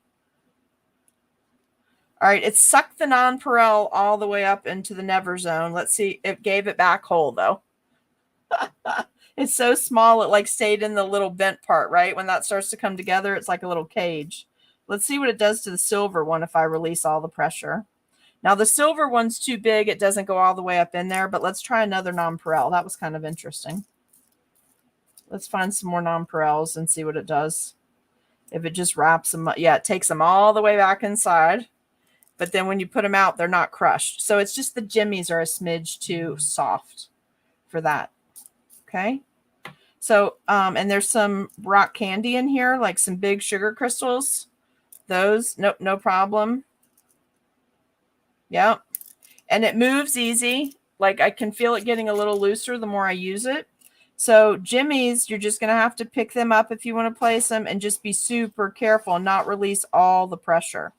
All right, it sucked the nonpareil all the way up into the never zone. Let's see. It gave it back whole, though. It's so small, it like stayed in the little bent part, right? When that starts to come together, it's like a little cage. Let's see what it does to the silver one if I release all the pressure. Now, the silver one's too big. It doesn't go all the way up in there, but let's try another nonpareil. That was kind of interesting. Let's find some more nonpareils and see what it does. If it just wraps them up. Yeah, it takes them all the way back inside. But then when you put them out, they're not crushed. So it's just the Jimmys are a smidge too soft for that. Okay. So, and there's some rock candy in here, like some big sugar crystals. Those, nope, no problem. Yep. And it moves easy. Like I can feel it getting a little looser the more I use it. So Jimmys, you're just going to have to pick them up if you want to place them and just be super careful and not release all the pressure.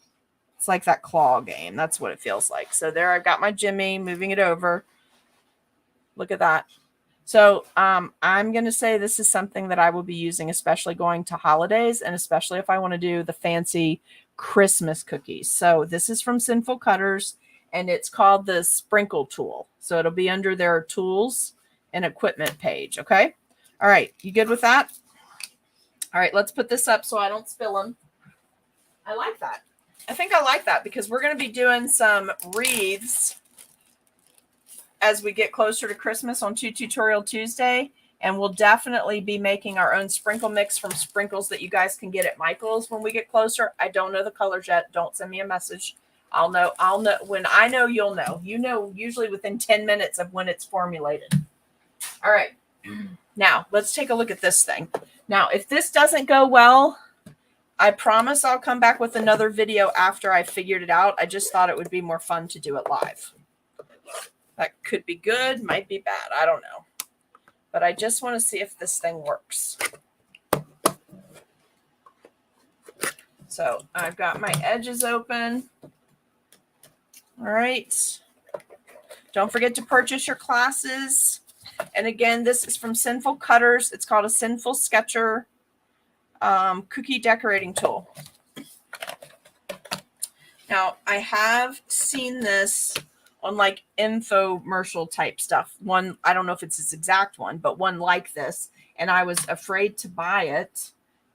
It's like that claw game. That's what it feels like. So there I've got my Jimmy, moving it over. Look at that. So I'm going to say this is something that I will be using, especially going to holidays and especially if I want to do the fancy Christmas cookies. So this is from Sinful Cutters and it's called the sprinkle tool. So it'll be under their tools and equipment page. Okay. All right. You good with that? All right. Let's put this up so I don't spill them. I like that. I think I like that because we're going to be doing some wreaths as we get closer to Christmas on Tutorial Tuesday. And we'll definitely be making our own sprinkle mix from sprinkles that you guys can get at Michael's when we get closer. I don't know the colors yet. Don't send me a message. I'll know. When I know, you'll know. You know, usually within 10 minutes of when it's formulated. All right. Now, let's take a look at this thing. Now, if this doesn't go well, I promise I'll come back with another video after I figured it out. I just thought it would be more fun to do it live. That could be good, might be bad. I don't know. But I just want to see if this thing works. So I've got my edges open. All right. Don't forget to purchase your classes. And again, this is from Sinful Cutters. It's called a Sinful Sketcher cookie decorating tool. Now, I have seen this on like infomercial type stuff. One, I don't know if it's this exact one, but one like this. And I was afraid to buy it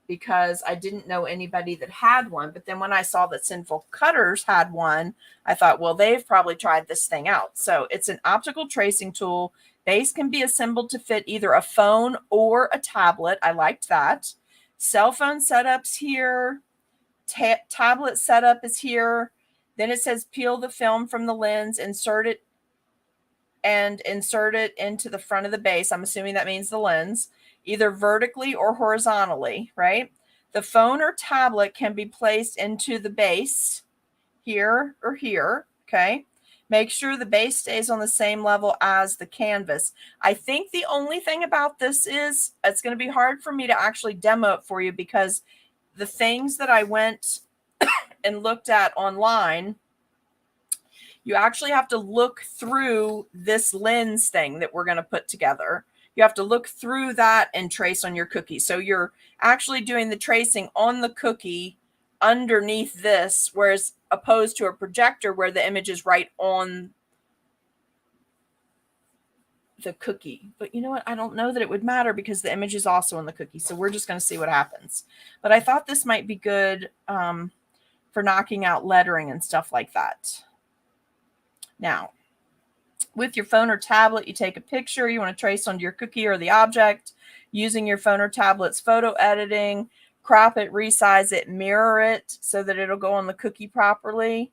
because I didn't know anybody that had one. But then when I saw that Sinful Cutters had one, I thought, well, they've probably tried this thing out. So it's an optical tracing tool. Base can be assembled to fit either a phone or a tablet. I liked that. Cell phone setups here. Tablet setup is here. Then it says peel the film from the lens, insert it into the front of the base. I'm assuming that means the lens, either vertically or horizontally, right? The phone or tablet can be placed into the base here or here, okay? Make sure the base stays on the same level as the canvas. I think the only thing about this is it's going to be hard for me to actually demo it for you because the things that I went and looked at online, you actually have to look through this lens thing that we're going to put together. You have to look through that and trace on your cookie. So you're actually doing the tracing on the cookie underneath this, whereas opposed to a projector where the image is right on the cookie. But you know what? I don't know that it would matter because the image is also on the cookie. So we're just going to see what happens. But I thought this might be good for knocking out lettering and stuff like that. Now, with your phone or tablet, you take a picture. You want to trace onto your cookie or the object using your phone or tablet's photo editing. Crop it, resize it, mirror it so that it'll go on the cookie properly.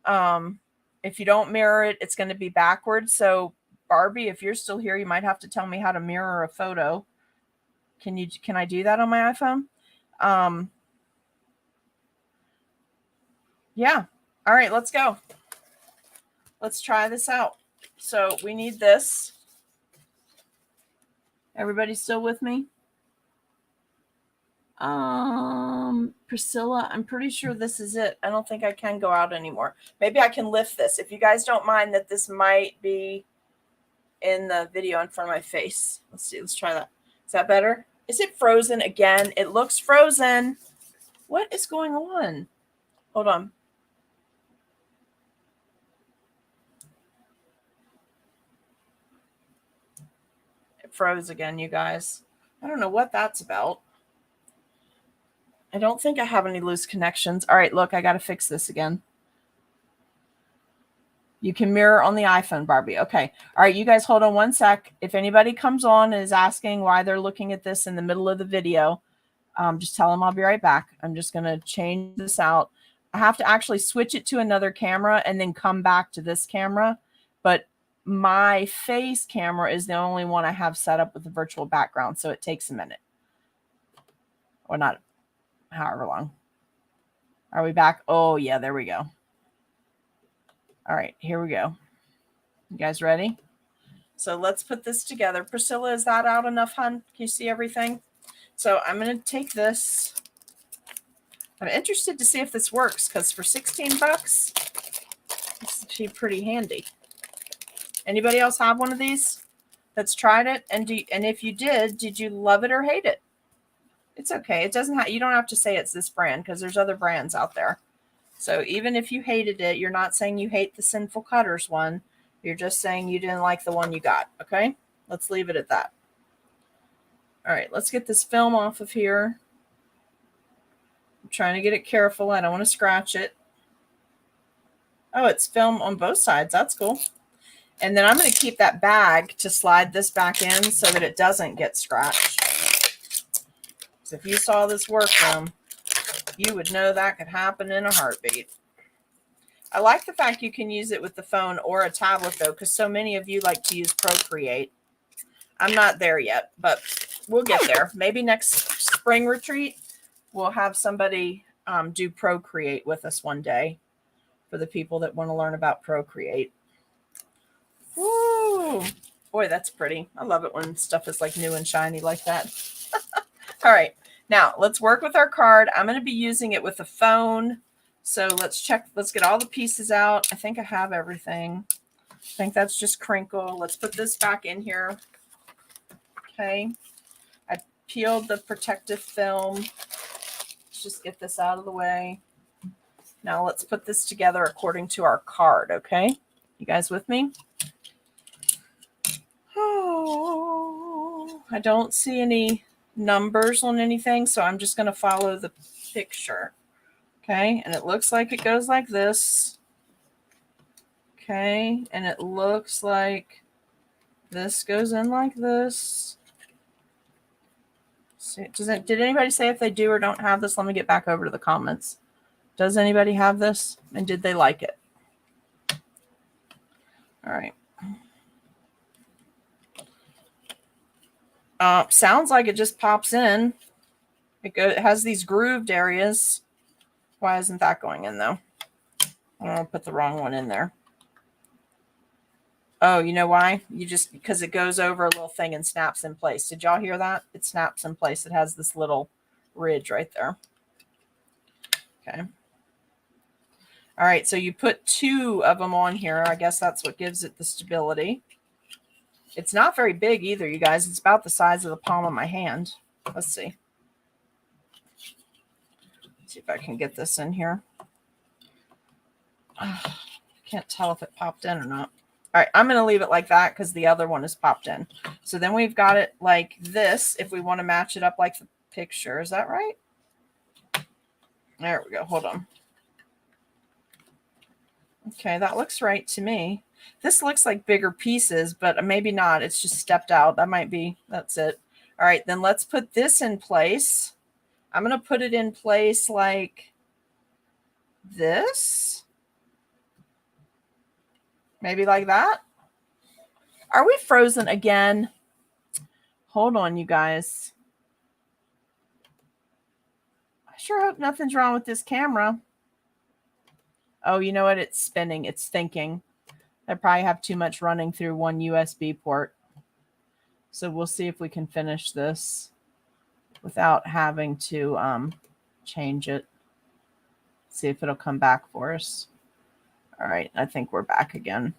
If you don't mirror it, it's going to be backwards. So Barbie, if you're still here, you might have to tell me how to mirror a photo. Can I do that on my iPhone? Yeah. All right, let's go. Let's try this out. So we need this. Everybody still with me? Priscilla, I'm pretty sure this is it. I don't think I can go out anymore. Maybe I can lift this. If you guys don't mind that this might be in the video in front of my face. Let's see. Let's try that. Is that better? Is it frozen again? It looks frozen. What is going on? Hold on. It froze again, you guys. I don't know what that's about. I don't think I have any loose connections. All right, look, I got to fix this again. You can mirror on the iPhone, Barbie. Okay. All right, you guys hold on one sec. If anybody comes on and is asking why they're looking at this in the middle of the video, just tell them I'll be right back. I'm just going to change this out. I have to actually switch it to another camera and then come back to this camera. But my face camera is the only one I have set up with the virtual background, so it takes a minute. Or not, however long. Are we back? Oh, yeah, there we go. All right, here we go. You guys ready? So let's put this together. Priscilla, is that out enough, hon? Can you see everything? So I'm going to take this. I'm interested to see if this works because for 16 bucks, it's actually pretty handy. Anybody else have one of these that's tried it? And if you did you love it or hate it? It's okay. It doesn't have, you don't have to say it's this brand because there's other brands out there. So even if you hated it, you're not saying you hate the Sinful Cutters one. You're just saying you didn't like the one you got. Okay, let's leave it at that. All right, let's get this film off of here. I'm trying to get it careful. I don't want to scratch it. Oh, it's film on both sides. That's cool. And then I'm going to keep that bag to slide this back in so that it doesn't get scratched. So if you saw this workroom, you would know that could happen in a heartbeat. I like the fact you can use it with the phone or a tablet, though, because so many of you like to use Procreate. I'm not there yet, but we'll get there. Maybe next spring retreat, we'll have somebody do Procreate with us one day for the people that want to learn about Procreate. Woo! Boy, that's pretty. I love it when stuff is like new and shiny like that. All right. Now, let's work with our card. I'm going to be using it with a phone. So let's check. Let's get all the pieces out. I think I have everything. I think that's just crinkle. Let's put this back in here. Okay. I peeled the protective film. Let's just get this out of the way. Now let's put this together according to our card. Okay. You guys with me? Oh, I don't see any numbers on anything, so I'm just going to follow the picture. Okay, and it looks like it goes like this. Okay, and it looks like this goes in like this. See, did anybody say if they do or don't have this? Let me get back over to the comments. Does anybody have this? And did they like it? All right. Sounds like it just pops in. It has these grooved areas. Why isn't that going in, though? I don't want to put the wrong one in there. Oh, you know why? Because it goes over a little thing and snaps in place. Did y'all hear that? It snaps in place. It has this little ridge right there. Okay. All right, so you put 2 of them on here. I guess that's what gives it the stability. It's not very big either, you guys. It's about the size of the palm of my hand. Let's see. See if I can get this in here. Can't tell if it popped in or not. All right, I'm going to leave it like that because the other one is popped in. So then we've got it like this if we want to match it up like the picture. Is that right? There we go. Hold on. Okay, that looks right to me. This looks like bigger pieces, but maybe not. It's just stepped out. That's it. All right, then let's put this in place. I'm going to put it in place like this. Maybe like that. Are we frozen again? Hold on, you guys. I sure hope nothing's wrong with this camera. Oh, you know what? It's spinning. It's thinking. I probably have too much running through one USB port. So we'll see if we can finish this without having to change it. See if it'll come back for us. All right, I think we're back again.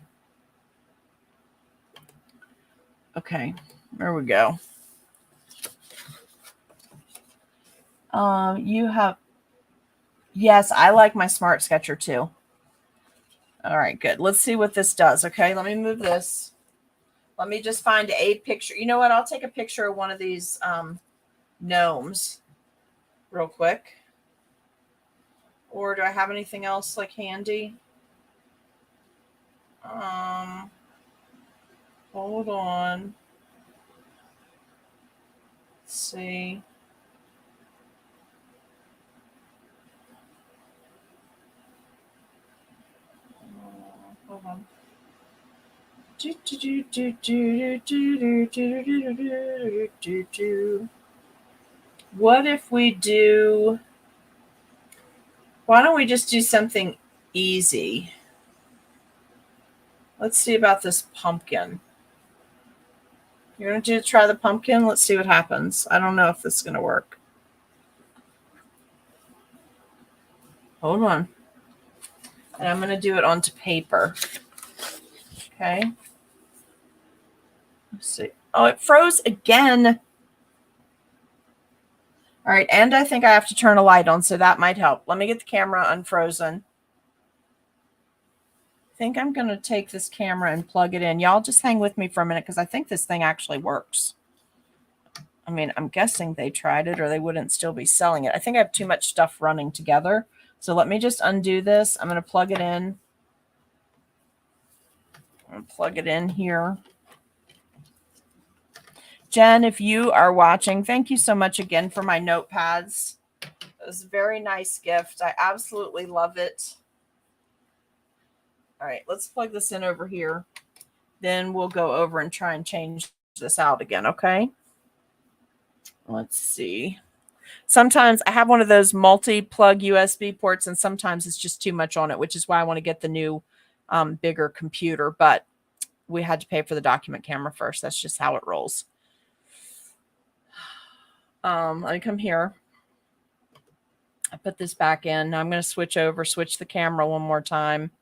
Okay, there we go. Yes, I like my Smart Sketcher too. All right, good. Let's see what this does. Okay, let me move this. Let me just find a picture. You know what? I'll take a picture of one of these gnomes real quick. Or do I have anything else like handy? Hold on. Let's see. Hold on. What if we do... Why don't we just do something easy? Let's see about this pumpkin. You're going to try the pumpkin? Let's see what happens. I don't know if this is going to work. Hold on. And I'm going to do it onto paper. Okay. Let's see. Oh, it froze again. All right. And I think I have to turn a light on, so that might help. Let me get the camera unfrozen. think I'm going to take this camera and plug it in. Y'all just hang with me for a minute because I think this thing actually works. I mean, I'm guessing they tried it or they wouldn't still be selling it. I think I have too much stuff running together. So let me just undo this. I'm going to plug it in. I'm going to plug it in here. Jen, if you are watching, thank you so much again for my notepads. It was a very nice gift. I absolutely love it. All right, let's plug this in over here. Then we'll go over and try and change this out again, okay? Let's see. Sometimes I have one of those multi-plug USB ports, and sometimes it's just too much on it, which is why I want to get the new bigger computer. But we had to pay for the document camera first. That's just how it rolls. Let me come here. I put this back in. Now I'm going to switch the camera one more time,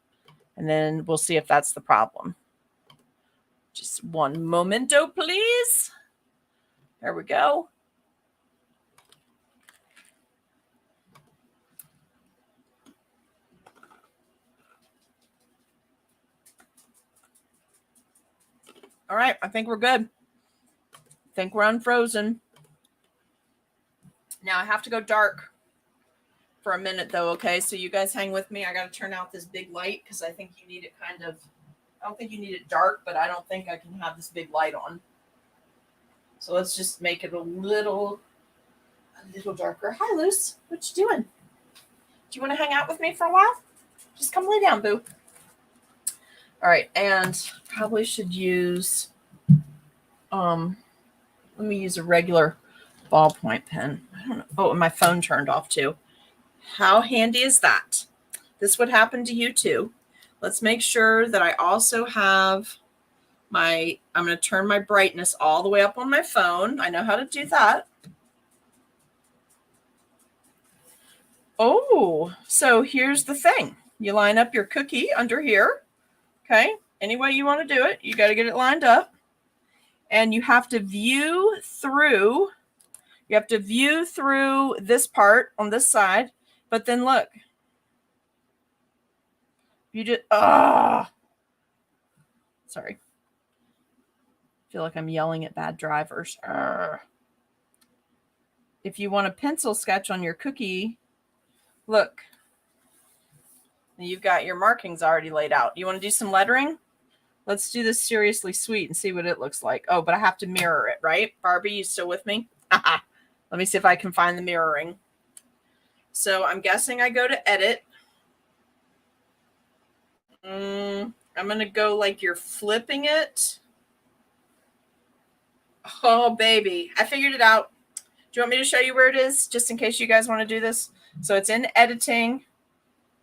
and then we'll see if that's the problem. Just one momento, please. There we go. All right, I think we're good. I think we're unfrozen. Now I have to go dark for a minute though, okay? So you guys hang with me. I got to turn out this big light because I think you need it kind of, I don't think you need it dark, but I don't think I can have this big light on. So let's just make it a little darker. Hi, Luce. What you doing? Do you want to hang out with me for a while? Just come lay down, boo. All right, and probably should use, let me use a regular ballpoint pen. I don't know. Oh, and my phone turned off too. How handy is that? This would happen to you too. Let's make sure that I also have I'm going to turn my brightness all the way up on my phone. I know how to do that. Oh, so here's the thing. You line up your cookie under here. Okay. Any way you want to do it, you got to get it lined up. And you have to view through this part on this side. But then look. You just, sorry. I feel like I'm yelling at bad drivers. If you want a pencil sketch on your cookie, look. You've got your markings already laid out. You want to do some lettering? Let's do this Seriously Sweet and see what it looks like. Oh, but I have to mirror it, right? Barbie, you still with me? Let me see if I can find the mirroring. So I'm guessing I go to edit. I'm going to go like you're flipping it. Oh, baby. I figured it out. Do you want me to show you where it is? Just in case you guys want to do this. So it's in editing.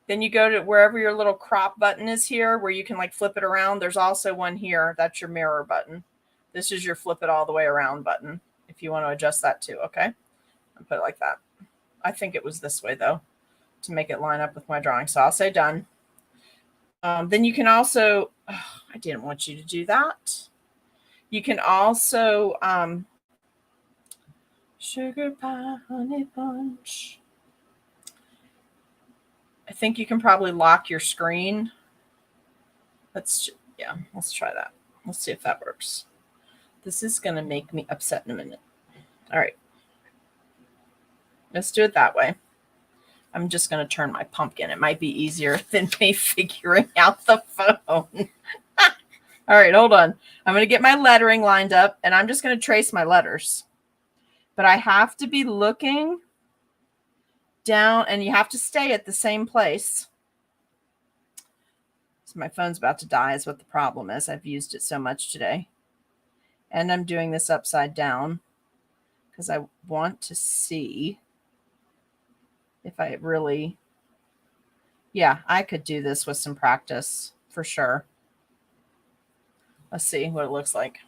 Then you go to wherever your little crop button is here, where you can like flip it around. There's also one here. That's your mirror button. This is your flip it all the way around button. If you want to adjust that too. Okay. I'll put it like that. I think it was this way though, to make it line up with my drawing. So I'll say done. Then you can also, I didn't want you to do that. You can also, sugar pie, honey bunch. I think you can probably lock your screen. Let's try that. Let's see if that works. This is going to make me upset in a minute. All right. Let's do it that way. I'm just going to turn my pumpkin. It might be easier than me figuring out the phone. All right, hold on. I'm going to get my lettering lined up, and I'm just going to trace my letters. But I have to be looking down, and you have to stay at the same place. So my phone's about to die is what the problem is. I've used it so much today. And I'm doing this upside down because I want to see if I really, yeah, I could do this with some practice for sure. Let's see what it looks like.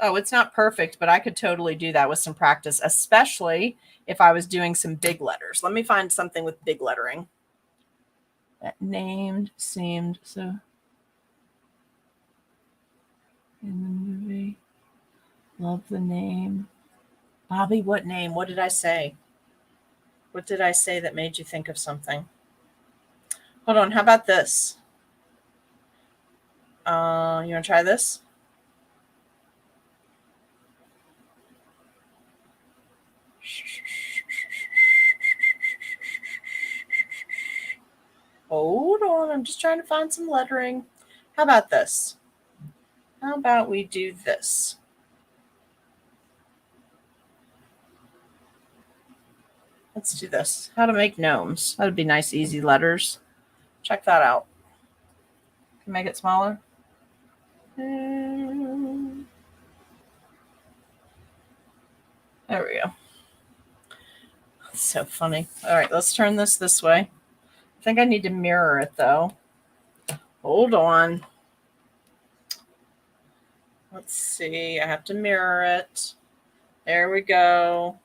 Oh, it's not perfect, but I could totally do that with some practice, especially if I was doing some big letters. Let me find something with big lettering. That named seemed so in the movie. Love the name. Bobby, what name? What did I say? What did I say that made you think of something? Hold on. How about this? You want to try this? Hold on, I'm just trying to find some lettering. How about this? How about we do this? Let's do this. How to make gnomes. That would be nice, easy letters. Check that out. Can make it smaller. There we go. That's so funny. All right, let's turn this way. I think I need to mirror it though. Hold on. Let's see. I have to mirror it. There we go.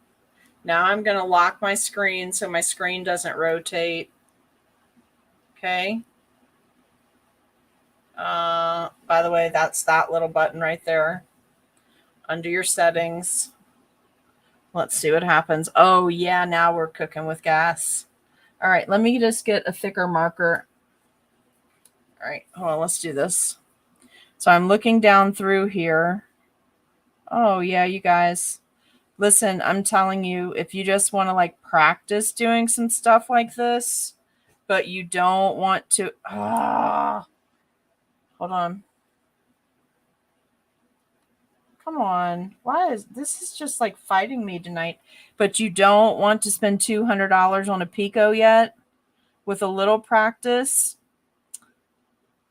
Now I'm going to lock my screen so my screen doesn't rotate. Okay. By the way, that's that little button right there under your settings. Let's see what happens. Oh, yeah, now we're cooking with gas. All right, let me just get a thicker marker. All right, hold on, let's do this. So I'm looking down through here. Oh, yeah, you guys. Listen, I'm telling you, if you just want to like practice doing some stuff like this, but you don't want to, hold on. Come on. Why is this is just like fighting me tonight? But you don't want to spend $200 on a Pico yet with a little practice.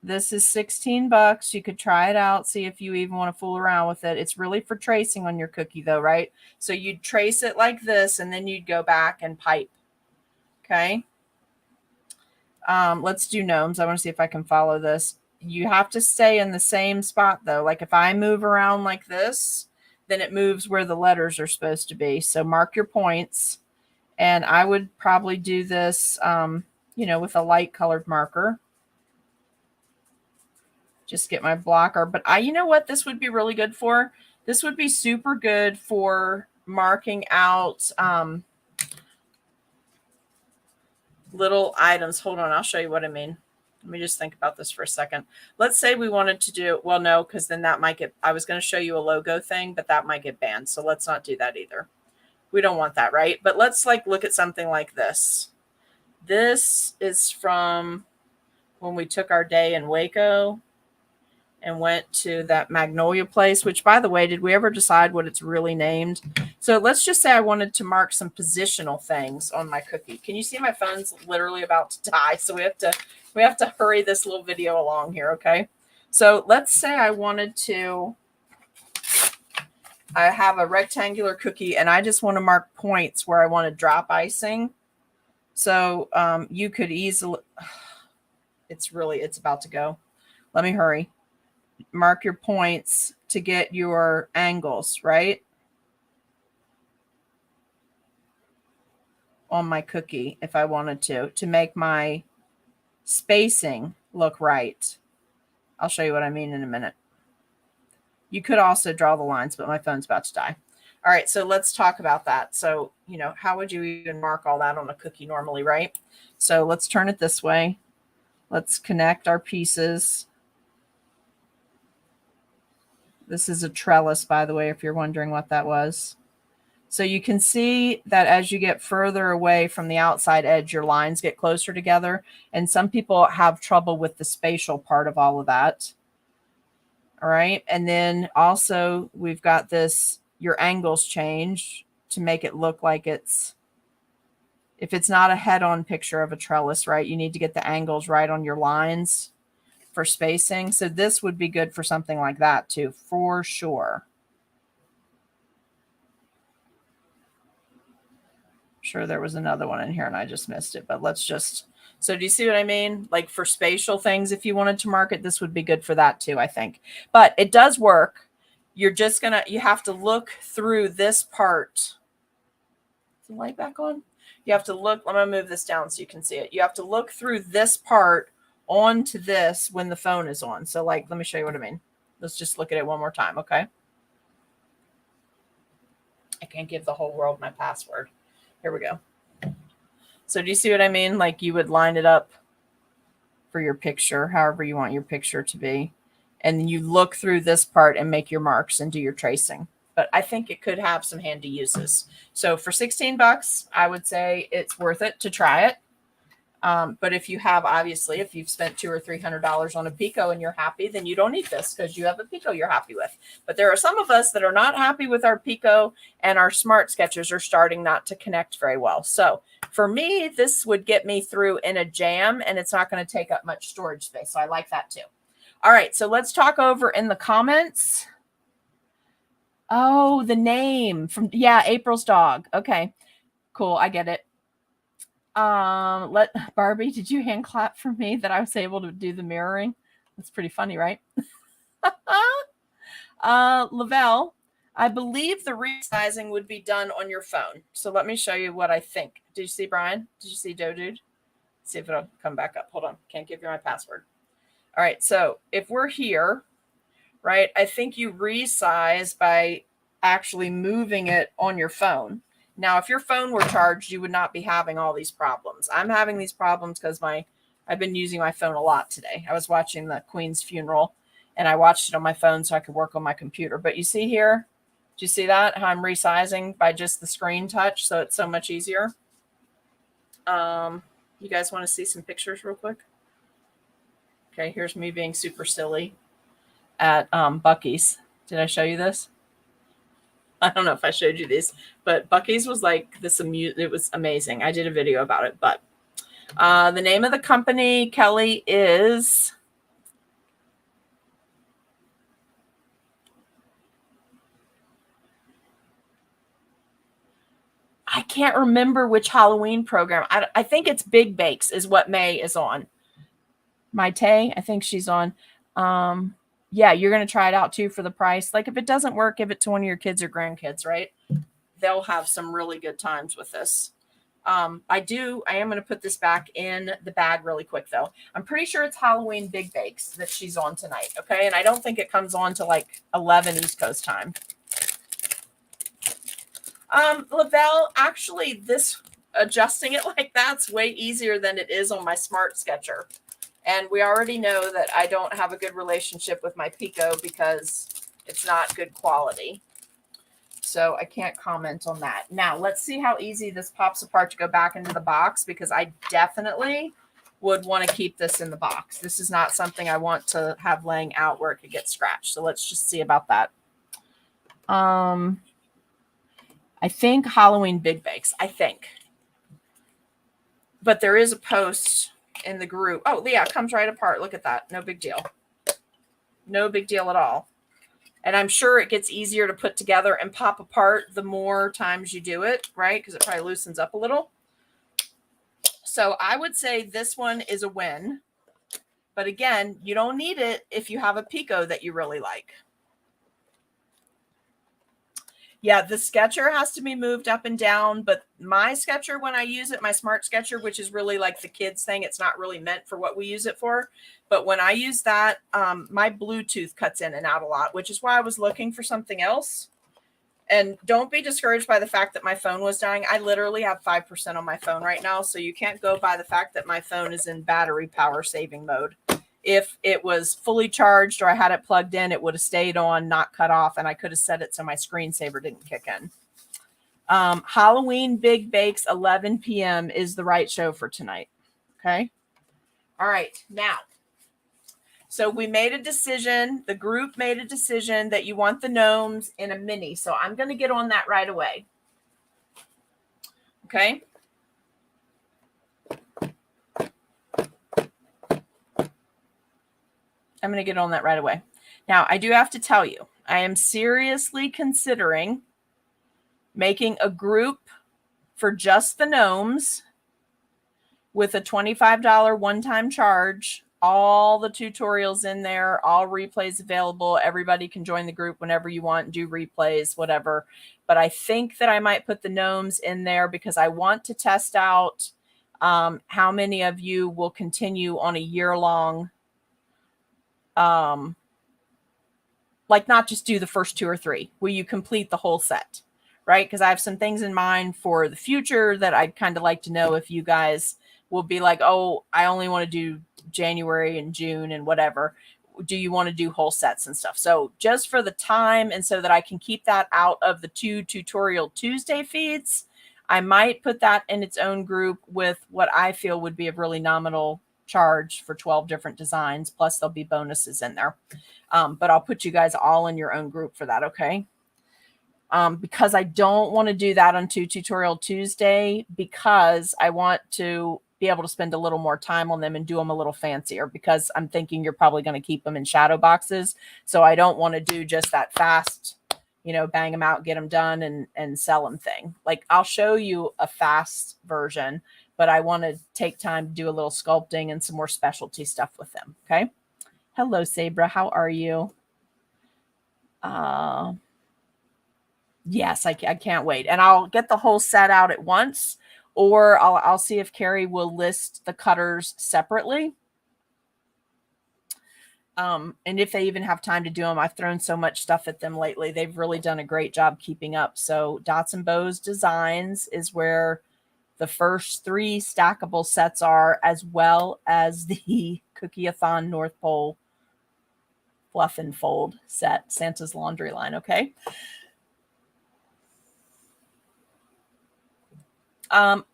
This is $16. You could try it out, see if you even want to fool around with it. It's really for tracing on your cookie though, right? So you'd trace it like this and then you'd go back and pipe. Okay. Let's do gnomes. I want to see if I can follow this. You have to stay in the same spot though. Like if I move around like this, then it moves where the letters are supposed to be. So mark your points. And I would probably do this, with a light colored marker. Just get my blocker. But you know what this would be really good for? This would be super good for marking out little items. Hold on, I'll show you what I mean. Let me just think about this for a second. Let's say we wanted to do, well, no, because then that might get, I was going to show you a logo thing, but that might get banned. So let's not do that either. We don't want that, right? But let's like look at something like this. This is from when we took our day in Waco and went to that Magnolia place, which by the way, did we ever decide what it's really named? So let's just say I wanted to mark some positional things on my cookie. Can you see my phone's literally about to die? So we have to hurry this little video along here. Okay. So let's say I wanted to, I have a rectangular cookie and I just want to mark points where I want to drop icing. So you could easily, it's about to go. Let me hurry. Mark your points to get your angles, right? On my cookie, if I wanted to make my spacing look right. I'll show you what I mean in a minute. You could also draw the lines, but my phone's about to die. All right, so let's talk about that. So, how would you even mark all that on a cookie normally, right? So let's turn it this way. Let's connect our pieces. This is a trellis, by the way, if you're wondering what that was. So you can see that as you get further away from the outside edge, your lines get closer together. And some people have trouble with the spatial part of all of that. All right. And then also we've got this, your angles change to make it look like it's, if it's not a head-on picture of a trellis, right, you need to get the angles right on your lines for spacing. So this would be good for something like that too, for sure. Sure there was another one in here and I just missed it, but let's just, so do you see what I mean? Like for spatial things, if you wanted to mark it, this would be good for that too, I think. But it does work. You're just gonna, you have to look through this part. Is the light back on? You have to look, I'm gonna move this down so you can see it. You have to look through this part onto this when the phone is on. So like, let me show you what I mean. Let's just look at it one more time, okay? I can't give the whole world my password. Here we go. So do you see what I mean? Like you would line it up for your picture, however you want your picture to be. And you look through this part and make your marks and do your tracing. But I think it could have some handy uses. So for 16 bucks, I would say it's worth it to try it. But if you have, obviously, if you've spent $200 or $300 on a Pico and you're happy, then you don't need this because you have a Pico you're happy with. But there are some of us that are not happy with our Pico, and our smart sketchers are starting not to connect very well. So for me, this would get me through in a jam, and it's not going to take up much storage space. So I like that too. All right, so let's talk over in the comments. Oh, the name from, yeah, April's dog. Okay, cool. I get it. Let Barbie, did you hand clap for me that I was able to do the mirroring? That's pretty funny, right? Lavelle, I believe the resizing would be done on your phone. So let me show you what I think. Did you see Brian? Did you see Doe Dude? See if it'll come back up. Hold on. Can't give you my password. All right. So if we're here, right, I think you resize by actually moving it on your phone. Now, if your phone were charged, you would not be having all these problems. I'm having these problems because I've been using my phone a lot today. I was watching the Queen's funeral, and I watched it on my phone so I could work on my computer. But you see here, do you see that? How I'm resizing by just the screen touch, so it's so much easier. You guys want to see some pictures real quick? Okay, here's me being super silly at Buc-ee's. Did I show you this? I don't know if I showed you these, but Buc-ee's was like this. It was amazing. I did a video about it, but the name of the company, Kelly, is I can't remember which Halloween program. I think it's Big Bakes is what May is on. My Tay, I think she's on. Yeah, you're going to try it out too for the price. Like if it doesn't work, give it to one of your kids or grandkids, right? They'll have some really good times with this. I am going to put this back in the bag really quick though. I'm pretty sure it's Halloween Big Bakes that she's on tonight. Okay. And I don't think it comes on to like 11 East Coast time. Lavelle, actually this adjusting it like that's way easier than it is on my Smart Sketcher. And we already know that I don't have a good relationship with my Pico because it's not good quality. So I can't comment on that. Now, let's see how easy this pops apart to go back into the box because I definitely would want to keep this in the box. This is not something I want to have laying out where it could get scratched. So let's just see about that. I think Halloween Big Bakes. I think. But there is a post in the group. Oh, yeah, it comes right apart. Look at that. No big deal. No big deal at all. And I'm sure it gets easier to put together and pop apart the more times you do it, right? Because it probably loosens up a little. So I would say this one is a win. But again, you don't need it if you have a Pico that you really like. Yeah, the sketcher has to be moved up and down, but my sketcher, when I use it, my Smart Sketcher, which is really like the kids thing, it's not really meant for what we use it for. But when I use that, my Bluetooth cuts in and out a lot, which is why I was looking for something else. And don't be discouraged by the fact that my phone was dying. I literally have 5% on my phone right now, so you can't go by the fact that my phone is in battery power saving mode. If it was fully charged or I had it plugged in, it would have stayed on, not cut off, and I could have set it so my screensaver didn't kick in. Halloween Big Bakes, 11 p.m. is the right show for tonight. Okay? All right. Now, so we made a decision. The group made a decision that you want the gnomes in a mini. So I'm going to get on that right away. Okay? I'm going to get on that right away. Now, I do have to tell you, I am seriously considering making a group for just the gnomes with a $25 one-time charge, all the tutorials in there, all replays available. Everybody can join the group whenever you want, do replays, whatever. But I think that I might put the gnomes in there because I want to test out how many of you will continue on a year-long like not just do the first 2 or 3. Will you complete the whole set? Right? Because I have some things in mind for the future that I'd kind of like to know if you guys will be like, oh, I only want to do January and June and whatever. do you want to do whole sets and stuff? So just for the time, and so that I can keep that out of the 2 Tutorial Tuesday feeds, I might put that in its own group with what I feel would be a really nominal charge for 12 different designs. Plus there'll be bonuses in there. But I'll put you guys all in your own group for that. Okay. Because I don't want to do that on 2 Tutorial Tuesday, because I want to be able to spend a little more time on them and do them a little fancier, because I'm thinking you're probably going to keep them in shadow boxes. So I don't want to do just that fast, you know, bang them out, get them done and sell them thing. Like, I'll show you a fast version, but I want to take time to do a little sculpting and some more specialty stuff with them. Okay. Hello, Sabra. How are you? Yes, I can't wait. And I'll get the whole set out at once, or I'll see if Carrie will list the cutters separately. And if they even have time to do them. I've thrown so much stuff at them lately. They've really done a great job keeping up. So Dots and Bows Designs is where the first 3 stackable sets are, as well as the Cookie-a-thon North Pole Fluff and Fold set, Santa's Laundry Line. Okay.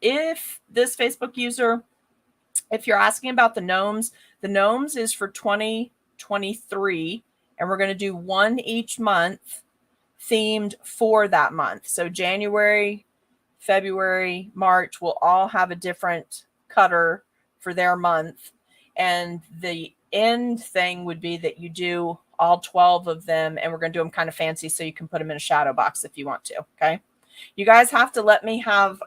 If this Facebook user, if you're asking about the gnomes is for 2023, and we're going to do one each month themed for that month. So January, February, March will all have a different cutter for their month. And the end thing would be that you do all 12 of them, and we're going to do them kind of fancy so you can put them in a shadow box if you want to. Okay. You guys have to let me have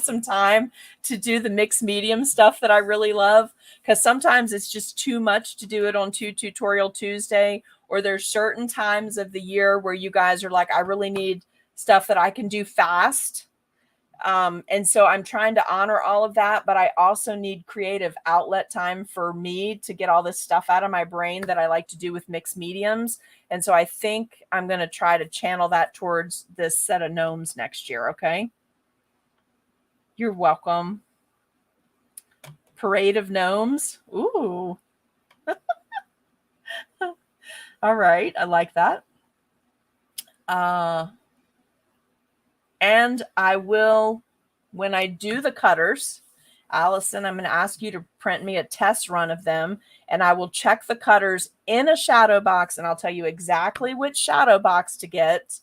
some time to do the mixed medium stuff that I really love, because sometimes it's just too much to do it on 2 Tutorial Tuesday, or there's certain times of the year where you guys are like, I really need stuff that I can do fast. And so I'm trying to honor all of that, but I also need creative outlet time for me to get all this stuff out of my brain that I like to do with mixed mediums. And so I think I'm going to try to channel that towards this set of gnomes next year. Okay. You're welcome. Parade of Gnomes. Ooh. All right. I like that. And I will, when I do the cutters, Allison, I'm going to ask you to print me a test run of them, and I will check the cutters in a shadow box, and I'll tell you exactly which shadow box to get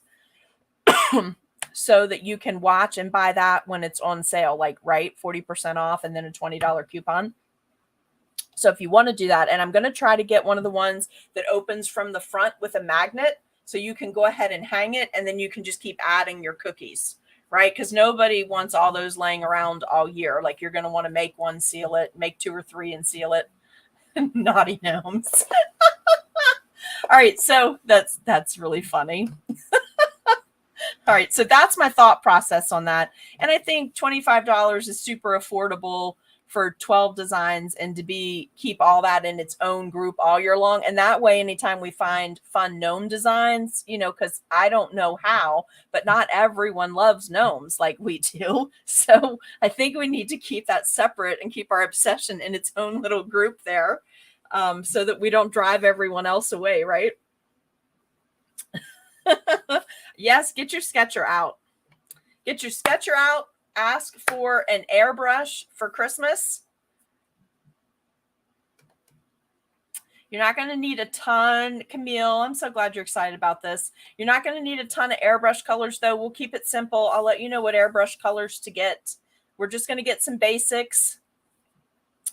so that you can watch and buy that when it's on sale, like, right, 40% off and then a $20 coupon. So if you want to do that, and I'm going to try to get one of the ones that opens from the front with a magnet, so you can go ahead and hang it, and then you can just keep adding your cookies, right? Because nobody wants all those laying around all year. Like, you're going to want to make one, seal it, make 2 or 3 and seal it. Naughty gnomes. All right, so that's really funny. All right, so that's my thought process on that. And I think $25 is super affordable for 12 designs, and to keep all that in its own group all year long. And that way, anytime we find fun gnome designs, you know, because I don't know how, but not everyone loves gnomes like we do. So I think we need to keep that separate and keep our obsession in its own little group there, so that we don't drive everyone else away, right? Yes, get your sketcher out. Get your sketcher out. Ask for an airbrush for Christmas. You're not going to need a ton, Camille. I'm so glad you're excited about this. You're not going to need a ton of airbrush colors, though. We'll keep it simple. I'll let you know what airbrush colors to get. We're just going to get some basics,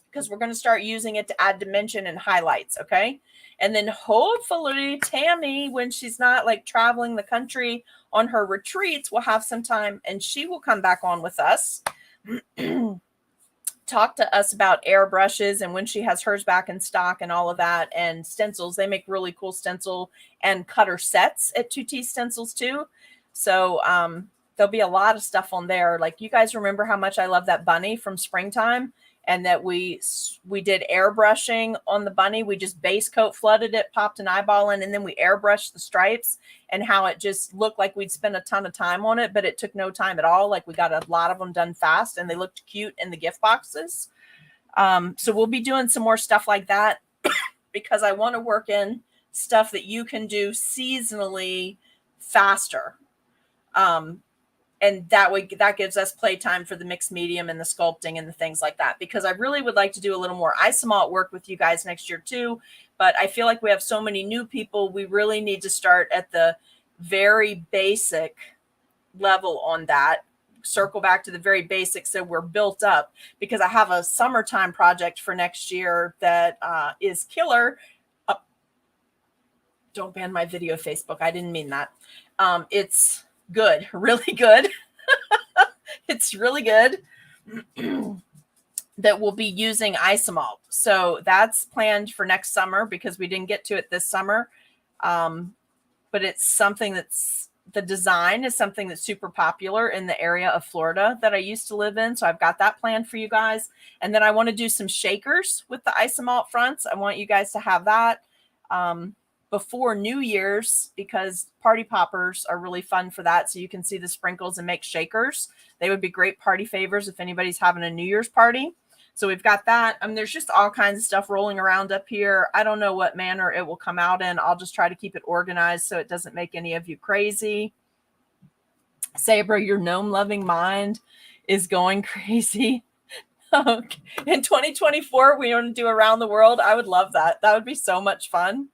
because we're going to start using it to add dimension and highlights, okay? And then hopefully Tammy, when she's not like traveling the country on her retreats, will have some time, and she will come back on with us, talk to us about airbrushes, and when she has hers back in stock and all of that, and stencils. They make really cool stencil and cutter sets at 2T Stencils too. So there'll be a lot of stuff on there. Like, you guys remember how much I love that bunny from Springtime, and that we did airbrushing on the bunny. We just base coat flooded it, popped an eyeball in, and then we airbrushed the stripes, and how it just looked like we'd spent a ton of time on it, but it took no time at all. Like, we got a lot of them done fast, and they looked cute in the gift boxes. So we'll be doing some more stuff like that because I want to work in stuff that you can do seasonally faster. And that way, that gives us playtime for the mixed medium and the sculpting and the things like that, because I really would like to do a little more isomalt work with you guys next year too. But I feel like we have so many new people. We really need to start at the very basic level on that, circle back to the very basics so we're built up, because I have a summertime project for next year that is killer. Don't ban my video, Facebook. I didn't mean that. It's good, really good. It's really good. That we'll be using isomalt. So that's planned for next summer because we didn't get to it this summer. But it's something that's, the design is something that's super popular in the area of Florida that I used to live in. So I've got that planned for you guys. And then I want to do some shakers with the isomalt fronts. I want you guys to have that before New Year's, because party poppers are really fun for that. So you can see the sprinkles and make shakers. They would be great party favors if anybody's having a New Year's party. So we've got that. There's just all kinds of stuff rolling around up here. I don't know what manner it will come out in. I'll just try to keep it organized so it doesn't make any of you crazy. Sabra, your gnome loving mind is going crazy. Okay. In 2024, we want to do around the world. I would love that. That would be so much fun.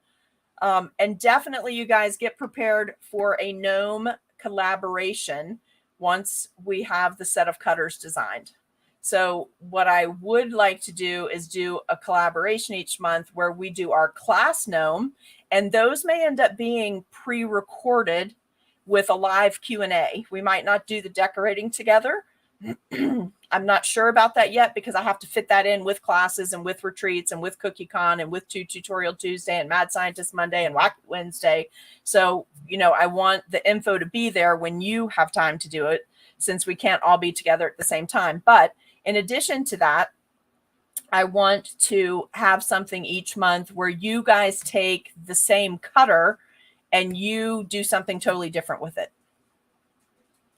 And definitely you guys get prepared for a gnome collaboration once we have the set of cutters designed. So what I would like to do is do a collaboration each month where we do our class gnome, and those may end up being pre-recorded with a live Q&A. We might not do the decorating together. I'm not sure about that yet because I have to fit that in with classes and with retreats and with CookieCon and with Tutorial Tuesday and Mad Scientist Monday and Wacky Wednesday. So, I want the info to be there when you have time to do it, since we can't all be together at the same time. But in addition to that, I want to have something each month where you guys take the same cutter and you do something totally different with it.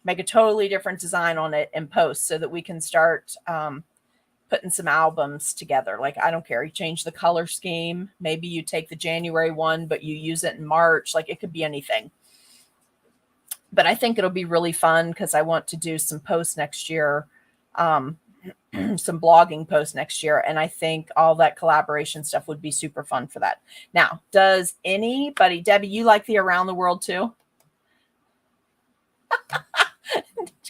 Make a totally different design on it and post so that we can start putting some albums together. Like, I don't care. You change the color scheme. Maybe you take the January one, but you use it in March. Like, it could be anything. But I think it'll be really fun because I want to do some posts next year, some blogging posts next year. And I think all that collaboration stuff would be super fun for that. Now, does anybody, Debbie, you like the Around the World too?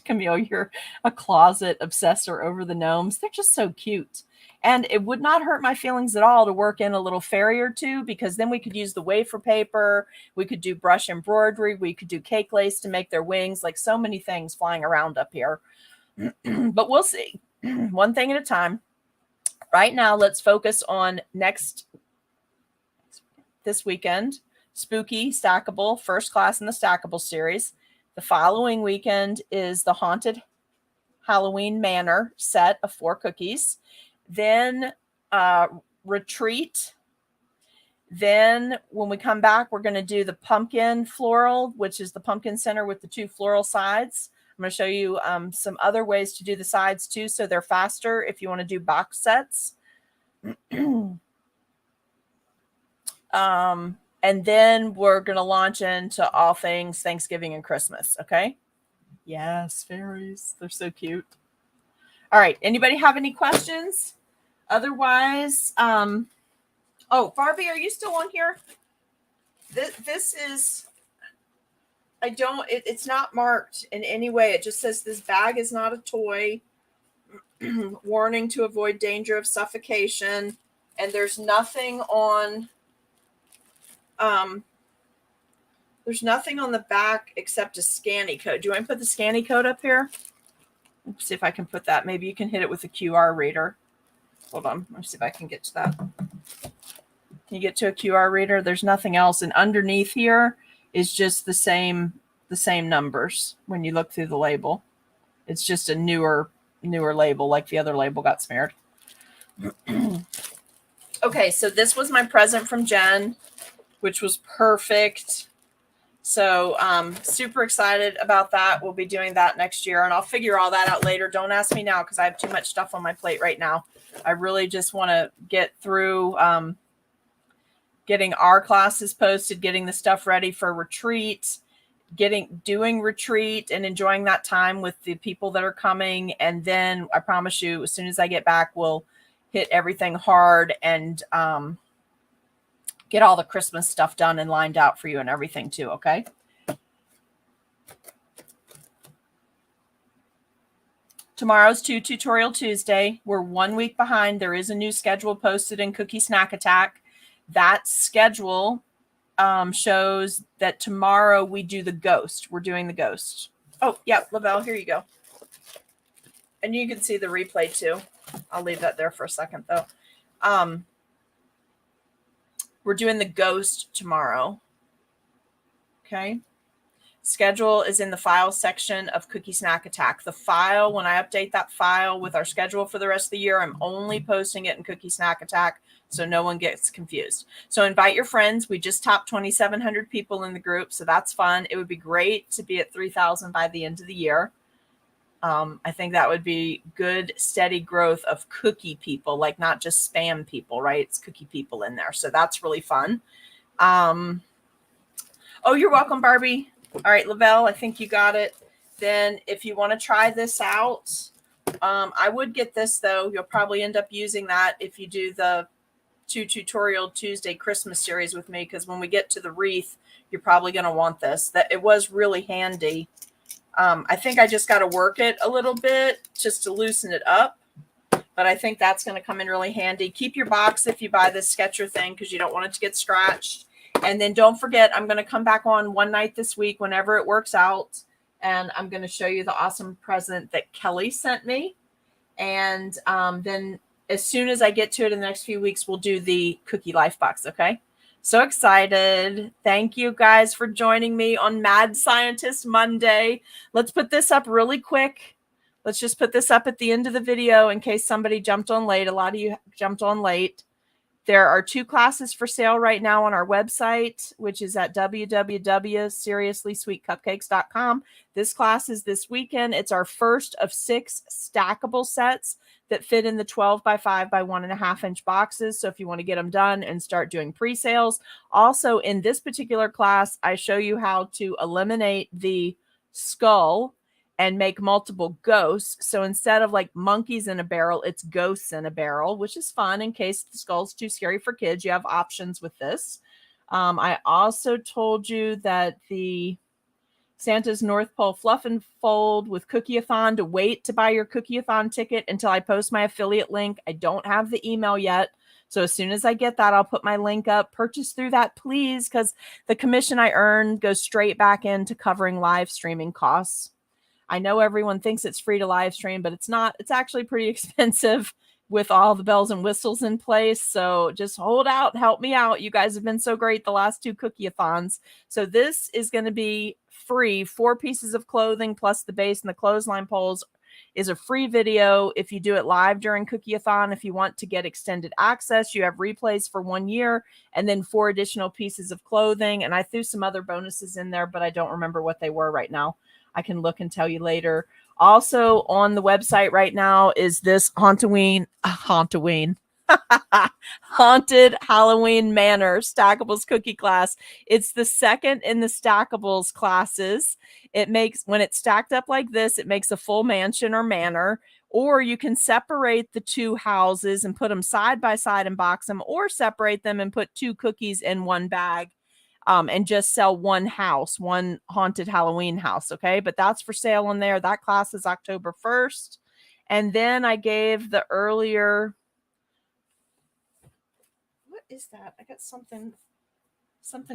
Camille, you're a closet obsessor over the gnomes. They're just so cute. And it would not hurt my feelings at all to work in a little fairy or two, because then we could use the wafer paper. We could do brush embroidery. We could do cake lace to make their wings. Like, so many things flying around up here. But we'll see. One thing at a time. Right now, let's focus on this weekend. Spooky Stackable, first class in the Stackables series. The following weekend is the Haunted Halloween Manor set of 4 cookies. Then retreat. Then when we come back, we're going to do the Pumpkin Floral, which is the pumpkin center with the 2 floral sides. I'm going to show you some other ways to do the sides too, so they're faster if you want to do box sets. And then we're going to launch into all things Thanksgiving and Christmas. Okay. Yes. Fairies. They're so cute. All right. Anybody have any questions? Otherwise, oh, Barbie, are you still on here? This is, it's not marked in any way. It just says this bag is not a toy. Warning to avoid danger of suffocation. And there's nothing on, there's nothing on the back except a scanny code. Do you want to put the scanny code up here? Let's see if I can put that. Maybe you can hit it with a QR reader. Hold on. Let's see if I can get to that. Can you get to a QR reader? There's nothing else. And underneath here is just the same numbers when you look through the label. It's just a newer label, like the other label got smeared. Okay, so this was my present from Jen, which was perfect. So super excited about that. We'll be doing that next year, and I'll figure all that out later. Don't ask me now because I have too much stuff on my plate right now. I really just want to get through getting our classes posted, getting the stuff ready for retreat, doing retreat and enjoying that time with the people that are coming. And then I promise you, as soon as I get back, we'll hit everything hard and get all the Christmas stuff done and lined out for you and everything too. Okay. Tomorrow's Tutorial Tuesday. We're 1 week behind. There is a new schedule posted in Cookie Snack Attack. That schedule shows that tomorrow we do the ghost. We're doing the ghost. Oh, yeah, Lavelle, here you go. And you can see the replay too. I'll leave that there for a second though. We're doing the ghost tomorrow. Okay. Schedule is in the file section of Cookie Snack Attack. The file, when I update that file with our schedule for the rest of the year, I'm only posting it in Cookie Snack Attack so no one gets confused. So invite your friends. We just topped 2,700 people in the group, so that's fun. It would be great to be at 3,000 by the end of the year. I think that would be good, steady growth of cookie people, like not just spam people, right? It's cookie people in there. So that's really fun. Oh, you're welcome, Barbie. All right, Lavelle, I think you got it. Then if you want to try this out, I would get this, though. You'll probably end up using that if you do the Tutorial Tuesday Christmas series with me, because when we get to the wreath, you're probably going to want this. That it was really handy. I think I just got to work it a little bit just to loosen it up. But I think that's going to come in really handy. Keep your box if you buy this Sketcher thing because you don't want it to get scratched. And then don't forget, I'm going to come back on one night this week whenever it works out. And I'm going to show you the awesome present that Kelly sent me. And then as soon as I get to it in the next few weeks, we'll do the Cookie Life Box, okay? So excited. Thank you guys for joining me on Mad Scientist Monday. Let's put this up really quick. Let's just put this up at the end of the video in case somebody jumped on late. A lot of you jumped on late. There are 2 classes for sale right now on our website, which is at www.seriouslysweetcupcakes.com. This class is this weekend. It's our first of 6 stackable sets that fit in the 12 by 5 by 1.5 inch boxes. So if you want to get them done and start doing pre-sales. Also in this particular class, I show you how to eliminate the skull and make multiple ghosts. So instead of like monkeys in a barrel, it's ghosts in a barrel, which is fun in case the skull's too scary for kids. You have options with this. I also told you that the Santa's North Pole Fluff and Fold with Cookie-a-thon, to wait to buy your Cookie-a-thon ticket until I post my affiliate link. I don't have the email yet. So as soon as I get that, I'll put my link up. Purchase through that, please, because the commission I earn goes straight back into covering live streaming costs. I know everyone thinks it's free to live stream, but it's not. It's actually pretty expensive with all the bells and whistles in place. So just hold out. Help me out. You guys have been so great the last 2 Cookie-a-thons. So this is going to be free. 4 pieces of clothing plus the base and the clothesline poles is a free video if you do it live during Cookie-a-thon. If you want to get extended access, you have replays for 1 year and then 4 additional pieces of clothing. And I threw some other bonuses in there, but I don't remember what they were right now. I can look and tell you later. Also on the website right now is this Haunted Halloween Manor Stackables cookie class. It's the second in the Stackables classes. It makes, when it's stacked up like this, it makes a full mansion or manor. Or you can separate the 2 houses and put them side by side and box them, or separate them and put 2 cookies in one bag. And just sell one house, one haunted Halloween house. Okay. But that's for sale on there. That class is October 1st. And then I gave the earlier, what is that? I got something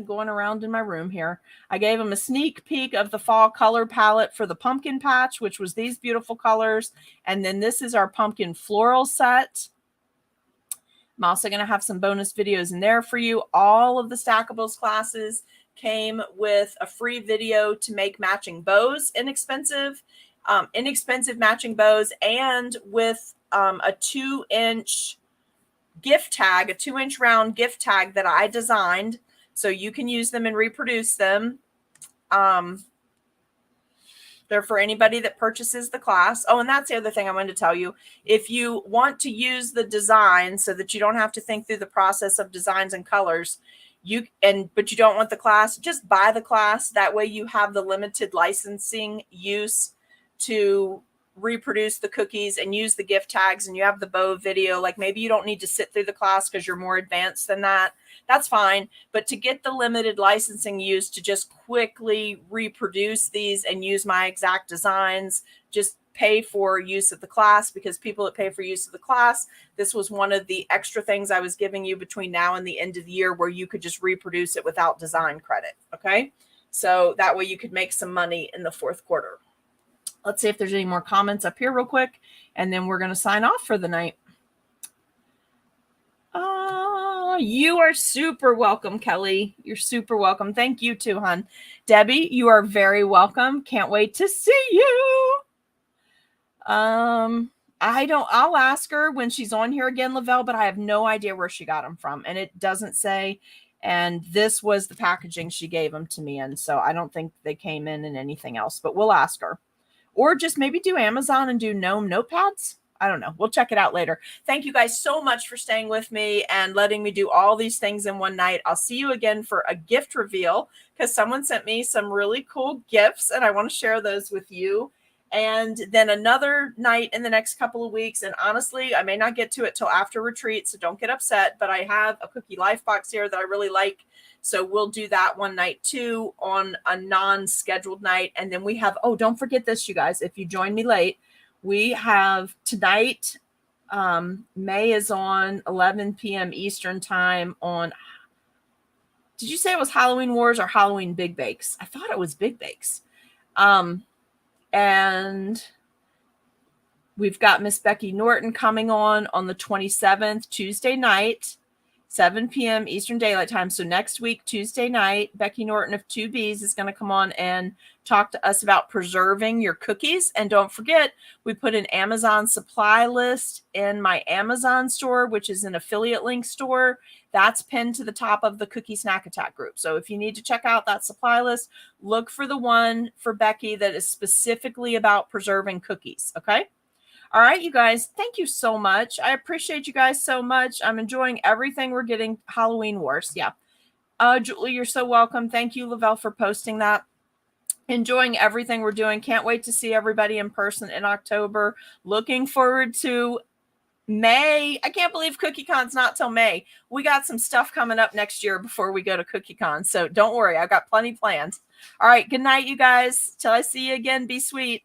going around in my room here. I gave them a sneak peek of the fall color palette for the pumpkin patch, which was these beautiful colors. And then this is our pumpkin floral set. I'm also going to have some bonus videos in there for you. All of the Stackables classes came with a free video to make matching bows, inexpensive matching bows, and with a 2-inch gift tag, a 2-inch round gift tag that I designed. So you can use them and reproduce them. They're for anybody that purchases the class. Oh, and that's the other thing I wanted to tell you. If you want to use the design so that you don't have to think through the process of designs and colors, but you don't want the class, just buy the class. That way you have the limited licensing use to reproduce the cookies and use the gift tags, and you have the bow video. Like maybe you don't need to sit through the class because you're more advanced than that. That's fine. But to get the limited licensing use to just quickly reproduce these and use my exact designs, just pay for use of the class, because people that pay for use of the class, this was one of the extra things I was giving you between now and the end of the year where you could just reproduce it without design credit. Okay. So that way you could make some money in the fourth quarter. Let's see if there's any more comments up here real quick, and then we're going to sign off for the night. You are super welcome, Kelly. You're super welcome. Thank you too, hon. Debbie, you are very welcome. Can't wait to see you. I'll ask her when she's on here again, Lavelle, but I have no idea where she got them from, and it doesn't say. And this was the packaging she gave them to me in, so I don't think they came in anything else, but we'll ask her. Or just maybe do Amazon and do gnome notepads. I don't know. We'll check it out later. Thank you guys so much for staying with me and letting me do all these things in one night. I'll see you again for a gift reveal, because someone sent me some really cool gifts and I want to share those with you. And then another night in the next couple of weeks. And honestly, I may not get to it till after retreat, so don't get upset. But I have a Cookie Life box here that I really like. So we'll do that one night too on a non-scheduled night. And then we have, oh, don't forget this, you guys. If you join me late, we have tonight, May is on 11 p.m. Eastern time on, did you say it was Halloween Wars or Halloween Big Bakes? I thought it was Big Bakes. And we've got Miss Becky Norton coming on the 27th, Tuesday night, 7 p.m. Eastern Daylight Time. So next week, Tuesday night, Becky Norton of 2Bs is going to come on and talk to us about preserving your cookies. And don't forget, we put an Amazon supply list in my Amazon store, which is an affiliate link store. That's pinned to the top of the Cookie Snack Attack group. So if you need to check out that supply list, look for the one for Becky that is specifically about preserving cookies. Okay. All right, you guys, thank you so much. I appreciate you guys so much. I'm enjoying everything we're getting. Halloween Wars. Yeah. Julie, you're so welcome. Thank you, Lavelle, for posting that. Enjoying everything we're doing. Can't wait to see everybody in person in October. Looking forward to May. I can't believe CookieCon's not till May. We got some stuff coming up next year before we go to CookieCon. So don't worry. I've got plenty planned. All right. Good night, you guys. Till I see you again. Be sweet.